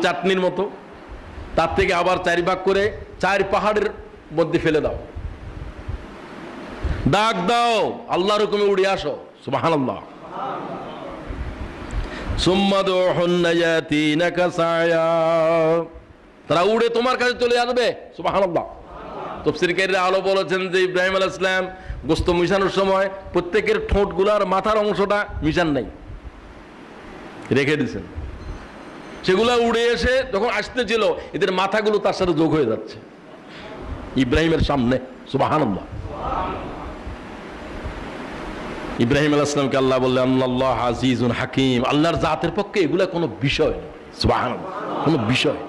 চাটনির মতো, তার থেকে আবার 4 ভাগ করে 4 পাহাড়ের মধ্যে ফেলে দাও, ডাক দাও, আল্লাহর হুকুমে উড়ে আসো। সুবহানাল্লাহ। সুম্মা দুহুন্না ইয়াতিনাকা সায়া, তারা উড়ে তোমার কাছে চলে আসবে। সুবহানাল্লাহ। তাফসীরকারীরা আলো বলেছেন যে ইব্রাহিম আলাইহিস সালাম গোশত মিশানোর সময় প্রত্যেকের ঠোঁটগুলার মাথার অংশটা মিশান নাই, রেখে দিয়েছেন। সেগুলা উড়ে এসে যখন আসতেছিল এদের মাথাগুলো তার সাথে যোগ হয়ে যাচ্ছে ইব্রাহিমের সামনে। সুবহানাল্লাহ। ইব্রাহিম আলাইহিস সালামকে আল্লাহ বললেন আল্লাহ আজিজুন হাকিম, আল্লাহর জাতের পক্ষে এগুলা কোনো বিষয় নয়। সুবহানাল্লাহ, কোনো বিষয়।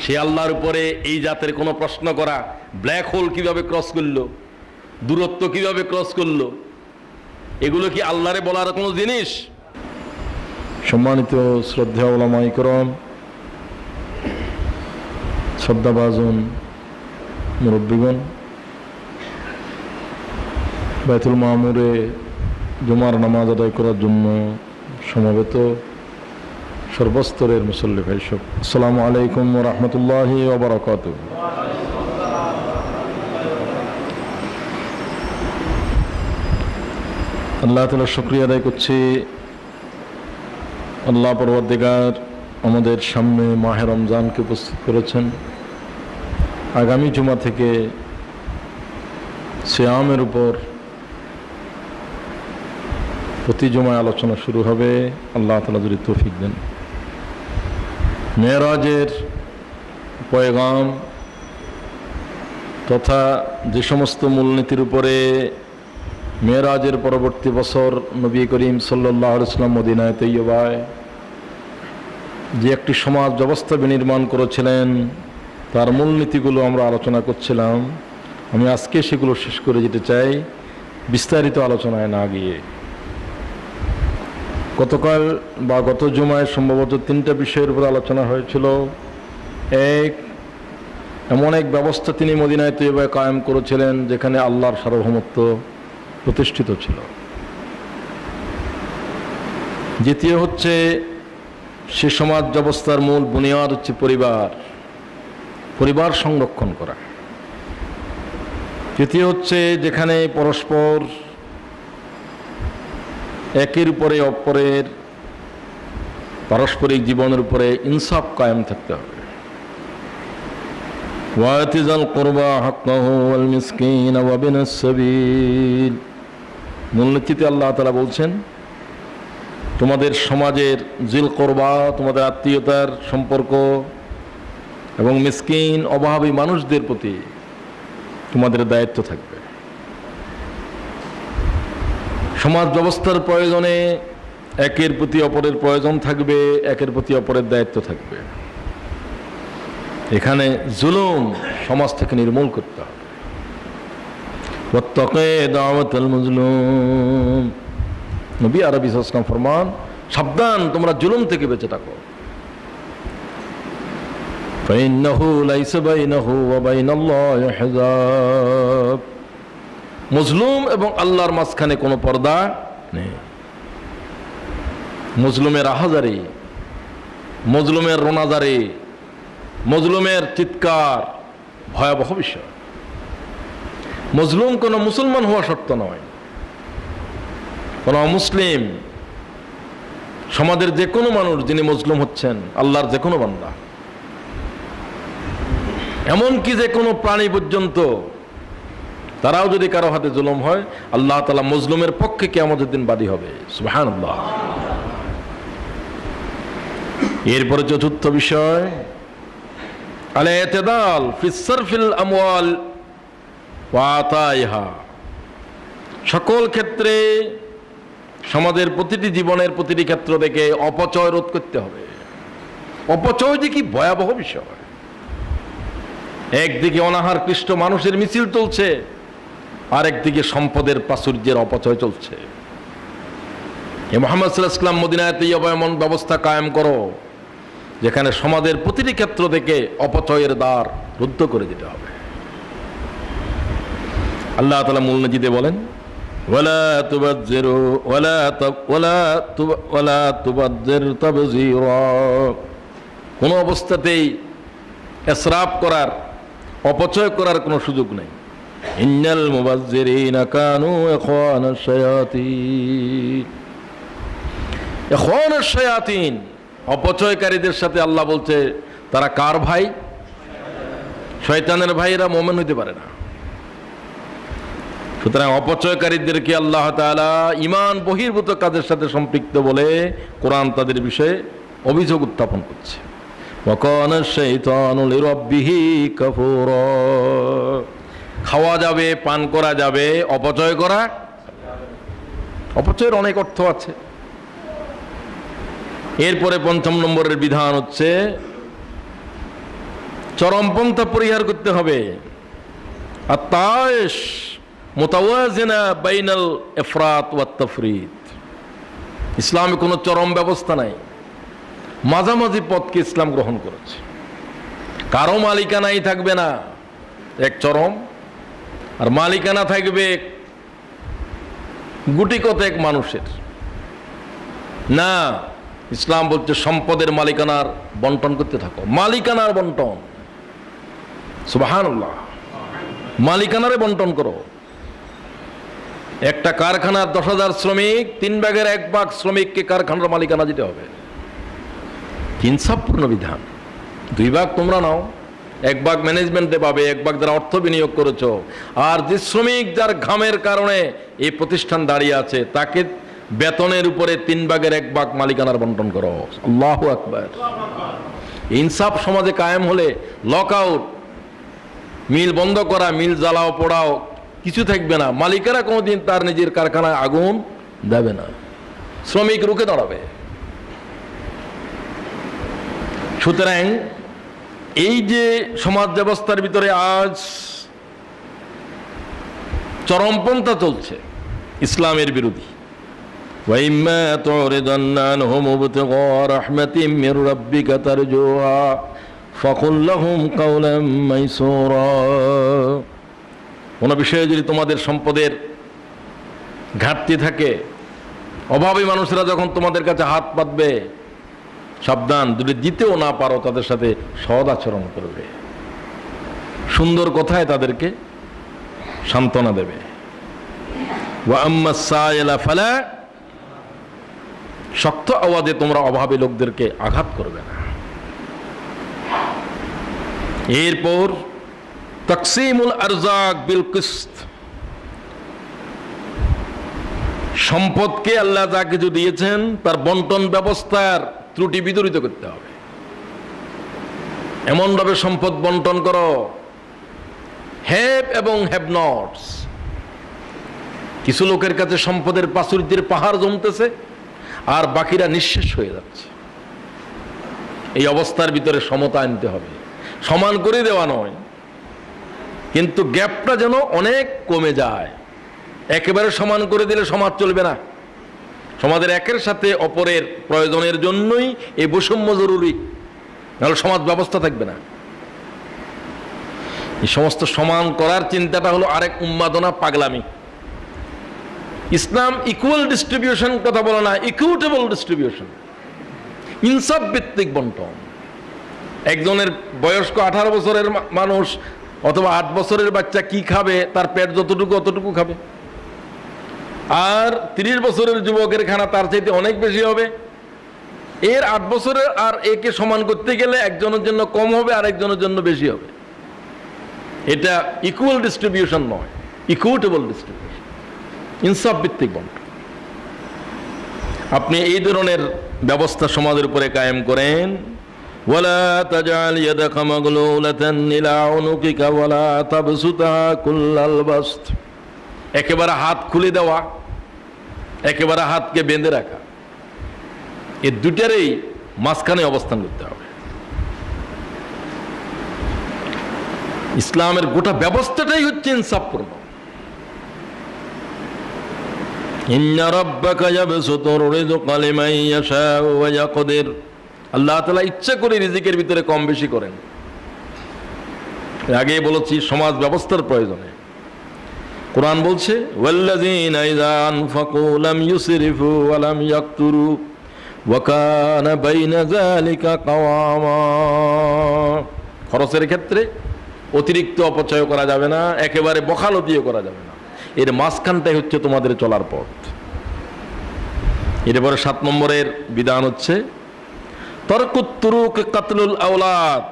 সে আল্লাহর উপরে এই জাতের কোনো প্রশ্ন করা, ব্ল্যাক হোল কিভাবে ক্রস করলো, দূরত্ব কিভাবে ক্রস করলো, এগুলো কি আল্লাহরে বলার কোনো জিনিস? সম্মানিত শ্রদ্ধেয় উলামায়ে কেরাম, শ্রদ্ধাভাজন মুরব্বীগণ, বাইতুল মামুরে জুমার নামাজ আদায় করার জন্য সমবেত সর্বস্তরের মুসল্লি ভাই সব, আসসালামু আলাইকুম ওয়া রাহমাতুল্লাহি ওয়া বারাকাতুহু। আল্লাহ তাআলার শুকরিয়া আদায় করছি, আল্লাহ পরওয়ারদিগার আমাদের সামনে মাহে রমজানকে উপস্থিত করেছেন। আগামী জুমা থেকে সিয়ামের উপর প্রতি জুমায় আলোচনা শুরু হবে। আল্লাহ তাআলা যদি তৌফিক দেন। মেরাজের পয়গাম তথা যে সমস্ত মূলনীতির উপরে মেরাজের পরবর্তী বছর নবী করিম সাল্লাল্লাহু আলাইহি ওয়াসাল্লাম মদিনায়ে তৈয়বায় যে একটি সমাজ ব্যবস্থা বিনির্মাণ করেছিলেন, তার মূলনীতিগুলো আমরা আলোচনা করছিলাম। আমি আজকে সেগুলো শেষ করে যেতে চাই, বিস্তারিত আলোচনায় না গিয়ে। গতকাল বা গত জুমায় সম্ভবত 3টা বিষয়ের উপর আলোচনা হয়েছিল। এক, এমন এক ব্যবস্থা তিনি মদিনায়ে তৈয়বায় কায়েম করেছিলেন যেখানে আল্লাহর সার্বভৌমত্ব প্রতিষ্ঠিত ছিল। দ্বিতীয় হচ্ছে সে সমাজ ব্যবস্থার মূল বুনিয়াদ হচ্ছে পরিবার সংরক্ষণ করা। তৃতীয় হচ্ছে যেখানে পরস্পর একের উপরে অপরের পারস্পরিক জীবনের উপরে ইনসাফ কায়েম থাকতে হবে। ওয়াতিজাল কুরবা হাক্কাহু ওয়াল মিসকিন ওয়া বিনাস সাবিল। মূলনীতিতে আল্লাহ তাআলা বলছেন তোমাদের সমাজের জিল কুরবা, তোমাদের আত্মীয়তার সম্পর্ক এবং মিসকিন অভাবী মানুষদের প্রতি তোমাদের দায়িত্ব থাকবে। সমাজ ব্যবস্থার প্রয়োজনে একের প্রতি অপরের প্রয়োজন থাকবে, একের প্রতি অপরের দায়িত্ব থাকবে। এখানে জুলুম সমাজ থেকে নির্মূল করতে হবে। ওয়াত্তাকি দাওয়াতাল মাজলুম, নবী আরবি সাল্লাল্লাহু আলাইহি ওয়াসাল্লাম ফরমান, সাবধান তোমরা জুলুম থেকে বেঁচে থাকো। ফাইন্নাহু লাইসা বাইনাহু ওয়া বাইনাল্লাহি হিজাব। মজলুম এবং আল্লাহর মাঝখানে কোনো পর্দা নেই। মজলুমের আহাজারি, মজলুমের রোনাজারি, মজলুমের চিৎকার ভয়াবহ বিষয়। মজলুম কোনো মুসলমান হওয়া শর্ত নয়, কোন মুসলিম সমাজের যে কোনো মানুষ যিনি মজলুম হচ্ছেন, আল্লাহর যে কোনো বান্দা, এমনকি যে কোনো প্রাণী পর্যন্ত, তারাও যদি কারো হাতে জুলুম হয়, আল্লাহ তাআলা মজলুমের পক্ষে কিয়ামতের দিন বাদী হবে। সুবহানাল্লাহ। এরপরে চতুর্থ বিষয় আল ইতিদাল ফি সারফিল আমওয়াল ওয়া আতাইহা। সকল ক্ষেত্রে সমাজের প্রতিটি জীবনের প্রতিটি ক্ষেত্র থেকে অপচয় রোধ করতে হবে। অপচয় যে কি ভয়াবহ বিষয়। একদিকে অনাহার কৃষ্ট মানুষের মিছিল চলছে, আরেকদিকে সম্পদের প্রাচুর্যের অপচয় চলছে। মুহাম্মদ সাল্লাল্লাহু আলাইহি ওয়াসাল্লাম মদিনায় তৈয়বায় এমন ব্যবস্থা কায়েম করো যেখানে সমাজের প্রতিটি ক্ষেত্র থেকে অপচয়ের দ্বার রুদ্ধ করে দিতে হবে। আল্লাহ তাআলা মূলনীতিতে বলেন ওয়ালা তুবাজ্জিরু ওয়ালা তুবাজ্জির তাবযীরা। কোনো অবস্থাতেই ইসরাফ করার, অপচয় করার কোনো সুযোগ নেই। ইন্নাল মুবাজ্জিরিনা কানু ইখওয়ানাশ শায়াতিন। ইখওয়ানাশ শায়াতিন, অপচয়কারীদের সাথে আল্লাহ বলছে তারা কার ভাই? শয়তানের ভাইরা মুমিন হইতে পারে না। সুতরাং অপচয়কারীদেরকে আল্লাহ তাআলা ঈমান বহির্ভূত কাজের সাথে সম্পৃক্ত বলে কোরআন তাদের বিষয়ে অভিযোগ উত্থাপন করছে। ওয়া কানা শাইতানু লিরাব্বিহি কাফুরা। খাওয়া যাবে, পান করা যাবে, অপচয় করা, অপচয়ের অনেক অর্থ আছে। এরপরে ৫ম নম্বরের বিধান হচ্ছে চরমপন্থা পরিহার করতে হবে। আত-তায়েশ মুতাওয়াজিনা বাইনাল ইফরাত ওয়াত তাফরিত। ইসলামে কোনো চরম ব্যবস্থা নাই, মাঝামাঝি পথকে ইসলাম গ্রহণ করেছে। কারো মালিকানাই থাকবে না এক চরম, আর মালিকানা থাকবে গুটি কতক মানুষের। না, ইসলাম বলছে সম্পদের মালিকানার বন্টন করতে থাকো, মালিকানার বন্টন। সুবহানাল্লাহ, মালিকানারে বন্টন করো। একটা কারখানার 10,000 শ্রমিক, 3 ভাগের 1 ভাগ শ্রমিককে কারখানার মালিকানা দিতে হবে। ইনসাফপূর্ণ বিধান। 2 ভাগ তোমরা নাও, 1 ভাগ ম্যানেজমেন্টে পাবে, 1 ভাগ যারা অর্থ বিনিয়োগ করেছো। আর যে শ্রমিক যার ঘামের কারণে এই প্রতিষ্ঠান দাঁড়িয়ে আছে, তাকে বেতনের উপরে 3 ভাগের 1 ভাগ মালিকানার বন্টন করো। আল্লাহু আকবার। ইনসাফ সমাজে কায়েম হলে লক আউট, মিল বন্ধ করা, মিল জ্বালাও পোড়াও কিছু থাকবে না। মালিকেরা কোনোদিন তার নিজের কারখানায় আগুন দেবে না, শ্রমিক রুখে দাঁড়াবে। সুতরাং এই যে সমাজ ব্যবস্থার ভিতরে আজ চরমপন্থা চলছে ইসলামের বিরোধী। وَإِمَّا تُعْرِضَنَّ عَنْهُمُ ابْتِغَاءَ رَحْمَةٍ مِّن رَّبِّكَ تَرْجُوهَا فَقُل لَّهُمْ قَوْلًا مَّيْسُورًا। কোনো বিষয়ে যদি তোমাদের সম্পদের ঘাটতি থাকে, অভাবী মানুষরা যখন তোমাদের কাছে হাত পাতবে, সাবধান, যদি দিতেও না পারো তাদের সাথে সৎ আচরণ করবে, সুন্দর কথায় তাদেরকে সান্ত্বনা দেবে। ওয়া আম্মা সাইলা ফালা, শক্ত আওয়াজে তোমরা অভাবী লোকদেরকে আঘাত করবে না। এরপর তাকসিমুল আরজাক বিল কিসত। সম্পদকে আল্লাহ যা কিছু দিয়েছেন তার বন্টন ব্যবস্থার ত্রুটি বিদরিত করতে হবে। এমনভাবে সম্পদ বন্টন করো, হ্যাভ এবং হ্যাভ নটস। কিছু লোকের কাছে সম্পদের প্রাচুর্যের পাহাড় জমতেছে, আর বাকিরা নিঃশেষ হয়ে যাচ্ছে। এই অবস্থার ভিতরে সমতা আনতে হবে, সমান করে দেওয়া নয়, কিন্তু গ্যাপটা যেন অনেক কমে যায়। একেবারে সমান করে দিলে সমাজ চলবে না। সমাজের একের সাথে অপরের প্রয়োজনের জন্যই এই বৈষম্য জরুরি, নাহলে সমাজ ব্যবস্থা থাকবে না। এই সমস্ত সমান করার চিন্তাটা হলো আরেক উন্মাদনা, পাগলামি। ইসলাম ইকুয়াল ডিস্ট্রিবিউশন কথা বলে না, ইকুইটেবল ডিস্ট্রিবিউশন, ইনসাফ ভিত্তিক বন্টন। একজনের বয়স্ক 18 বছরের মানুষ অথবা 8 বছরের বাচ্চা কি খাবে, তার পেট যতটুকু অতটুকু খাবে। আর 30 বছরের যুবকের খানা তার চাইতে অনেক বেশি হবে। এর 8 বছরের আর একে সমান করতে গেলে একজনের জন্য কম হবে, আর একজনের জন্য বেশি হবে। এটা ইকুয়াল ডিস্ট্রিবিউশন নয়, ইকুইটেবল ডিস্ট্রিবিউশন, ইনসাফ ভিত্তিক বন্টন। আপনি এই ধরনের ব্যবস্থা সমাজের উপরে কায়েম করেন। ওয়ালা তাজআল ইয়াদাকা মাগলুলাতান ইলা উনুকিকা ওয়ালা তাবসুতাহা কুল্লাল বাসত। একেবারে হাত খুলে দেওয়া, একেবারে হাতকে বেঁধে রাখা, এই দুটারই মাঝখানে অবস্থান করতে হবে। ইসলামের গোটা ব্যবস্থাটাই হচ্ছে ইনসাফপূর্ণ। ইন্না রাব্বাকা ইয়াবসুতুর রিজকা লিমান ইয়াশাউ ওয়া ইয়াকদির। আল্লাহ তাআলা ইচ্ছা করে রিজিকের ভিতরে কম বেশি করেন। আগে বলেছি সমাজ ব্যবস্থার প্রয়োজনে কোরআন বলছে ওয়াল্লাযীনা ইযা আনফাকু লাম ইউসরিফু ওয়া লাম ইয়াকতুরু ওয়া কানা বাইনা যালিকা কাওয়ামা। খরচের ক্ষেত্রে অতিরিক্ত অপচয় করা যাবে না, একেবারে বখালতিও করা যাবে না, এর মাঝখানটাই হচ্ছে তোমাদের চলার পথ। এরপরে 7 নম্বরের বিধান হচ্ছে তারকুত তুরুক কাতলুল আওলাদ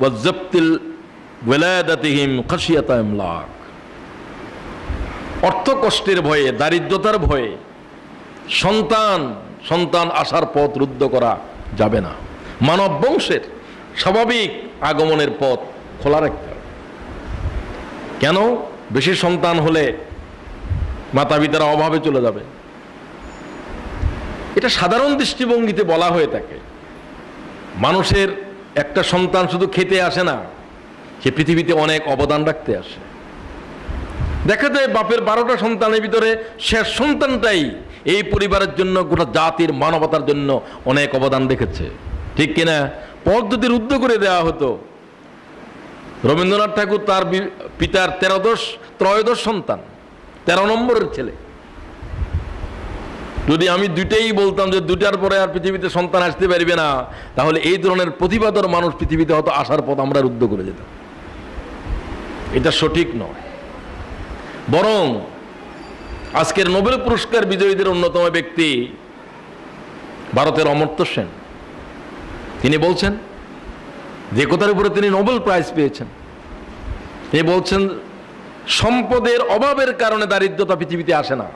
ওয়া যাবতিল ওয়ালাদাতিহিম খাশিয়াতা ইমলাক। অর্থ কষ্টের ভয়ে, দারিদ্রতার ভয়ে সন্তান আসার পথ রুদ্ধ করা যাবে না। মানব বংশের স্বাভাবিক আগমনের পথ খোলা রাখতে হবে। কেন? বেশি সন্তান হলে মাতা পিতারা অভাবে চলে যাবে। এটা সাধারণ দৃষ্টিভঙ্গিতে বলা হয়ে থাকে। মানুষের একটা সন্তান শুধু খেতে আসে না, সে পৃথিবীতে অনেক অবদান রাখতে আসে। দেখা যায় বাপের 12টা সন্তানের ভিতরে শেষ সন্তানটাই এই পরিবারের জন্য, গোটা জাতির মানবতার জন্য অনেক অবদান রেখেছে। ঠিক কিনা? পথ যদি রুদ্ধ করে দেওয়া হতো, রবীন্দ্রনাথ ঠাকুর তার পিতার ত্রয়োদশ সন্তান, 13 নম্বরের ছেলে। যদি আমি দুইটাই বলতাম যে দুটার পরে আর পৃথিবীতে সন্তান আসতে পারবে না, তাহলে এই ধরনের প্রতিবাদর মানুষ পৃথিবীতে হয়তো আসার পথ আমরা রুদ্ধ করে যেতাম। এটা সঠিক নয়। বরং আজকের নোবেল পুরস্কার বিজয়ীদের অন্যতম ব্যক্তি ভারতের অমর্ত্য সেন, তিনি বলছেন, যে কথার উপরে তিনি নোবেল প্রাইজ পেয়েছেন, তিনি বলছেন সম্পদের অভাবের কারণে দারিদ্রতা পৃথিবীতে আসে না,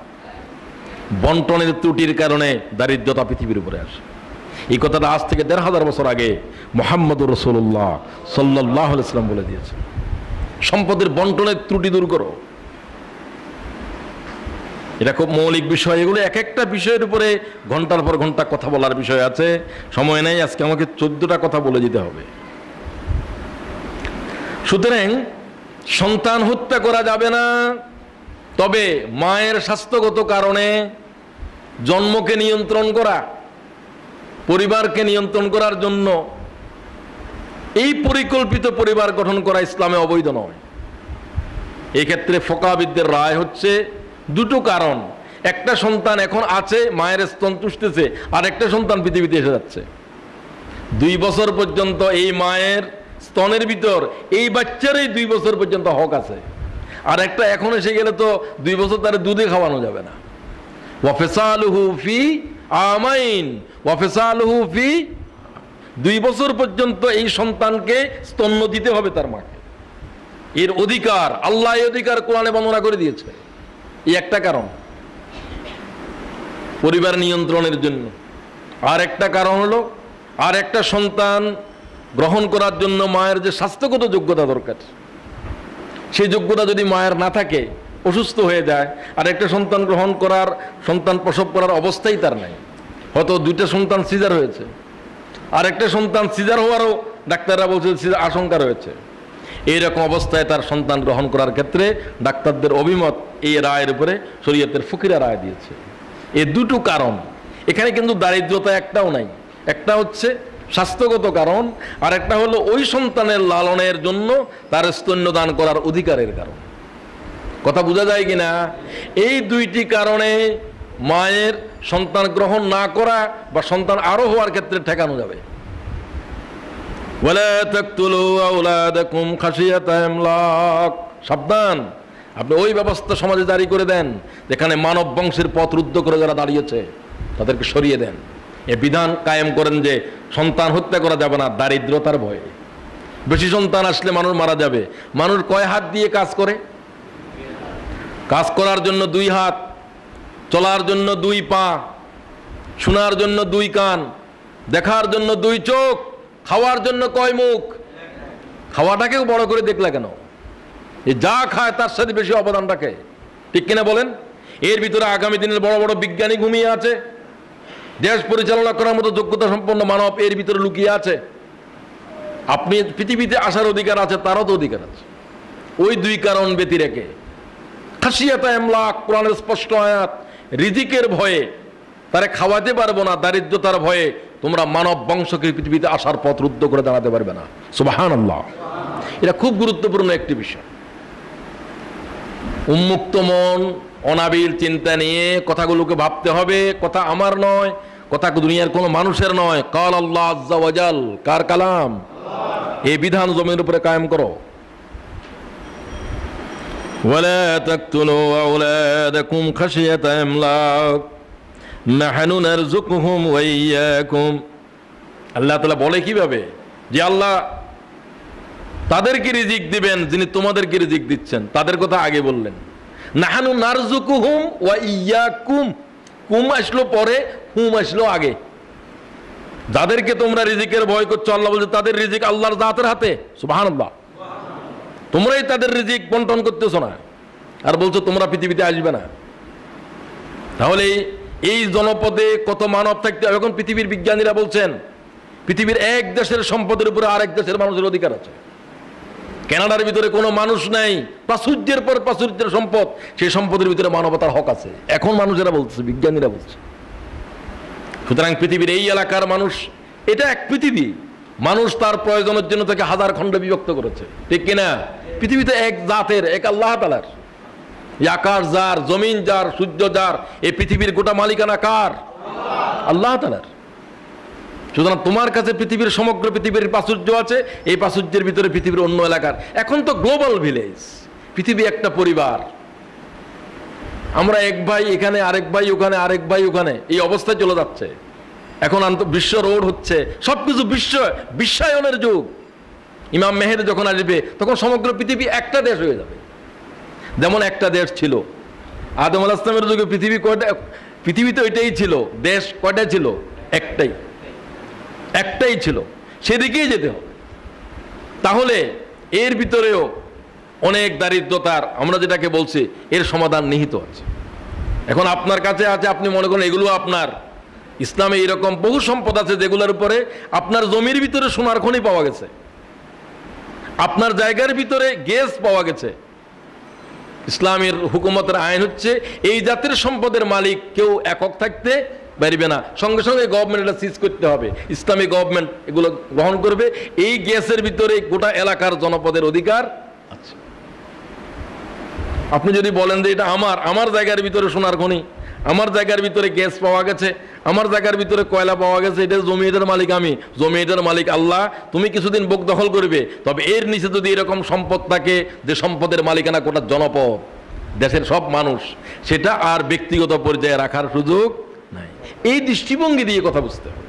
বন্টনের ত্রুটির কারণে দারিদ্রতা পৃথিবীর উপরে আসে। এই কথাটা আজ থেকে 1500 বছর আগে মুহাম্মদুর রাসূলুল্লাহ সাল্লাল্লাহু আলাইহি ওয়াসাল্লাম বলে দিয়েছেন। সম্পদের বন্টনের ত্রুটি দূর করো। এটা খুব মৌলিক বিষয়। এগুলো এক একটা বিষয়ের উপরে ঘন্টার পর ঘন্টা কথা বলার বিষয় আছে, সময় নেই। আজকে আমাকে 14টা কথা বলে দিতে হবে। সুতরাং সন্তান হত্যা করা যাবে না, তবে মায়ের স্বাস্থ্যগত কারণে জন্মকে নিয়ন্ত্রণ করা, পরিবারকে নিয়ন্ত্রণ করার জন্য এই পরিকল্পিত পরিবার গঠন করা ইসলামে অবৈধ নয়। এই ক্ষেত্রে ফোকাবিদদের রায় হচ্ছে দুটো কারণ। একটা সন্তান এখন আছে, মায়ের স্তন চুষতেছে, আর একটা সন্তান পৃথিবীতে এসে যাচ্ছে। 2 বছর পর্যন্ত এই মায়ের স্তনের ভিতর এই বাচ্চারই 2 বছর পর্যন্ত হক আছে। আর একটা এখন এসে গেলে তো 2 বছর তার দুধে খাওয়ানো যাবে না। ওয়াফিসালুহু ফি আমাইন ওয়াফিসালুহু ফি, 2 বছর পর্যন্ত এই সন্তানকে স্তন্য দিতে হবে তার মাকে। এর অধিকার আল্লাহ, এই অধিকার কোরআনে বর্ণনা করে দিয়েছে। এই একটা কারণ পরিবার নিয়ন্ত্রণের জন্য। আর একটা কারণ হলো, আর একটা সন্তান গ্রহণ করার জন্য মায়ের যে স্বাস্থ্যগত যোগ্যতা দরকার, সেই যোগ্যতা যদি মায়ের না থাকে, অসুস্থ হয়ে যায়, আর একটা সন্তান গ্রহণ করার, সন্তান প্রসব করার অবস্থাই তার নাই, হয়তো 2টা সন্তান সিজার হয়েছে, আর একটা সন্তান সিজার হওয়ারও ডাক্তাররা বলছে সিজার আশঙ্কা রয়েছে, এইরকম অবস্থায় তার সন্তান গ্রহণ করার ক্ষেত্রে ডাক্তারদের অভিমত এই রায়ের উপরে শরীয়তের ফকিরা রায় দিয়েছে। এই দুটো কারণ। এখানে কিন্তু দারিদ্রতা একটাও নাই। একটা হচ্ছে স্বাস্থ্যগত কারণ, আর একটা হলো ওই সন্তানের লালনের জন্য তার স্তন্যদান করার অধিকারের কারণ। কথা বোঝা যায় কিনা? এই 2টি কারণে মায়ের সন্তান গ্রহণ না করা বা সন্তান আরো হওয়ার ক্ষেত্রে ঠেকানো যাবে। ওয়ালা তাকতুলু আওলাদাকুম খাশিয়াতা ইমলাক। সাবধান, আপনি ওই ব্যবস্থা সমাজে জারি করে দেন যেখানে মানব বংশের পথ রুদ্ধ করে যারা দাঁড়িয়েছে তাদেরকে সরিয়ে দেন। এ বিধান কায়েম করেন যে সন্তান হত্যা করা যাবে না দারিদ্রতার ভয়ে। বেশি সন্তান আসলে মানুষ মারা যাবে। মানুষ কয় হাত দিয়ে কাজ করে? কাজ করার জন্য 2 হাত, চলার জন্য 2 পা, শোনার জন্য 2 কান, দেখার জন্য 2 চোখ, খাওয়ার জন্য কয় মুখ? খাওয়াটাকেও বড় করে দেখলা কেন? এই যা খায় তার সাথে বেশি অবদান রাখে। ঠিক কিনা বলেন? এর ভিতরে আগামী দিনের বড় বড় বিজ্ঞানী ঘুমিয়ে আছে, দেশ পরিচালনা করার মতো যোগ্যতা সম্পন্ন মানব এর ভিতরে লুকিয়ে আছে। আপনি পৃথিবীতে আসার অধিকার আছে, তারও তো অধিকার আছে। ওই 2 কারণ ব্যতি রেখে খাশিয়াতা ইমলাক, কোরআনের স্পষ্ট আয়াত, রিজিকের ভয়ে তারে খাওয়াতে পারবো না, দারিদ্রতার ভয়ে তোমরা মানব বংশকে পৃথিবীতে আসার পথ রুদ্ধ করে দাঁড়াতে পারবে না। সুবহানাল্লাহ। এটা খুব গুরুত্বপূর্ণ একটি বিষয়। উন্মুক্ত মন, অনাবিল চিন্তা নিয়ে কথাগুলোকে ভাবতে হবে। কথা আমার নয়, কথা দুনিয়ার কোনো মানুষের নয়, কাল আল্লাহ আজ্জা ওয়াজাল, কার কালাম? এই বিধান জমির উপরে কায়েম করো। ওয়ালা তাকতুলু আওলাদাকুম খাশিয়াতা ইমলাক নাহনু নারযুকুহুম ওয়া ইয়্যাকুম। আল্লাহ তাআলা বলে কিভাবে যে আল্লাহ তাদেরকে রিজিক দিবেন যিনি তোমাদেরকে রিজিক দিচ্ছেন, তাদের কথা আগে বললেন। নাহনু নারযুকুহুম ওয়া ইয়্যাকুম, কুম আসলো পরে, হুম আসলো আগে। যাদেরকে তোমরা রিজিকের ভয় করছো, আল্লাহ বলছে তাদের রিজিক আল্লাহর জাতের হাতে। সুবহানাল্লাহ। তোমরাই তাদের রিজিক বন্টন করতেছো না, আর বলছো তোমরা পৃথিবীতে আসবে না। তাহলে এই জনপদে কত মানব থাকতে হবে? এখন পৃথিবীর বিজ্ঞানীরা বলছেন পৃথিবীর এক দেশের সম্পদের উপরে আরেক দেশের মানুষের অধিকার আছে। কানাডার ভিতরে কোনো মানুষ নাই, প্রাচুর্যের পর প্রাচুর্যের সম্পদ, সেই সম্পদের ভিতরে মানবতার হক আছে। এখন মানুষেরা বলছে, বিজ্ঞানীরা বলছে। সুতরাং পৃথিবীর এই এলাকার মানুষ, এটা এক পৃথিবী, মানুষ তার প্রয়োজনের জন্য তাকে হাজার খণ্ডে বিভক্ত করেছে, ঠিক কিনা? পৃথিবীতে এক জাতের, এক আল্লাহ তাআলার। আকাশ যার, জমিন যার, সূর্য যার, এই পৃথিবীর গোটা মালিকানা কার? আল্লাহ তাআলার। সুতরাং তোমার কাছে পৃথিবীর সমগ্র পৃথিবীর প্রাচুর্য আছে, এই প্রাচুর্যের ভিতরে পৃথিবীর অন্য এলাকার। এখন তো গ্লোবাল ভিলেজ, পৃথিবী একটা পরিবার। আমরা এক ভাই এখানে, আরেক ভাই ওখানে, আরেক ভাই ওখানে, এই অবস্থায় চলে যাচ্ছে। এখন বিশ্ব রোড হচ্ছে, সবকিছু বিশ্বায়নের যুগ। ইমাম মেহের যখন আসবে তখন সমগ্র পৃথিবী একটা দেশ হয়ে যাবে। যেমন একটা দেশ ছিল আদম আলাইহিস সালামের যুগে, পৃথিবী কয়টা? পৃথিবী তো এটাই ছিল, দেশ কয়টা ছিল? একটাই ছিল, সেদিকেই যেতে হবে। তাহলে এর ভিতরেও অনেক দারিদ্রতার, আমরা যেটাকে বলছি, এর সমাধান নিহিত আছে। এখন আপনার কাছে আছে, আপনি মনে করেন এগুলো আপনার। ইসলামে এরকম বহু সম্পদ আছে যেগুলোর উপরে আপনার জমির ভিতরে সোনার খনি পাওয়া গেছে, আপনার জায়গার ভিতরে গ্যাস পাওয়া গেছে। ইসলামের হুকুমতের আইন হচ্ছে এই জাতির সম্পদের মালিক কেউ একক থাকতে পারবে না, সঙ্গে সঙ্গে গভর্নমেন্ট এটা সিজ করতে হবে। ইসলামী গভর্নমেন্ট এগুলো গ্রহণ করবে। এই গ্যাসের ভিতরে গোটা এলাকার জনপদের অধিকার আছে। আপনি যদি বলেন যে এটা আমার জায়গার ভিতরে সোনার খনি, আমার জায়গার ভিতরে গ্যাস পাওয়া গেছে, আমার জায়গার ভিতরে কয়লা পাওয়া গেছে, এটা জমি, এটার মালিক আমি, জমি এটার মালিক আল্লাহ, তুমি কিছুদিন ভোগ দখল করবে। তবে এর নিচে যদি এরকম সম্পদ থাকে যে সম্পদের মালিকানা গোটা জনপদ, দেশের সব মানুষ, সেটা আর ব্যক্তিগত পর্যায়ে রাখার সুযোগ নাই। এই দৃষ্টিভঙ্গি দিয়ে কথা বুঝতে হবে।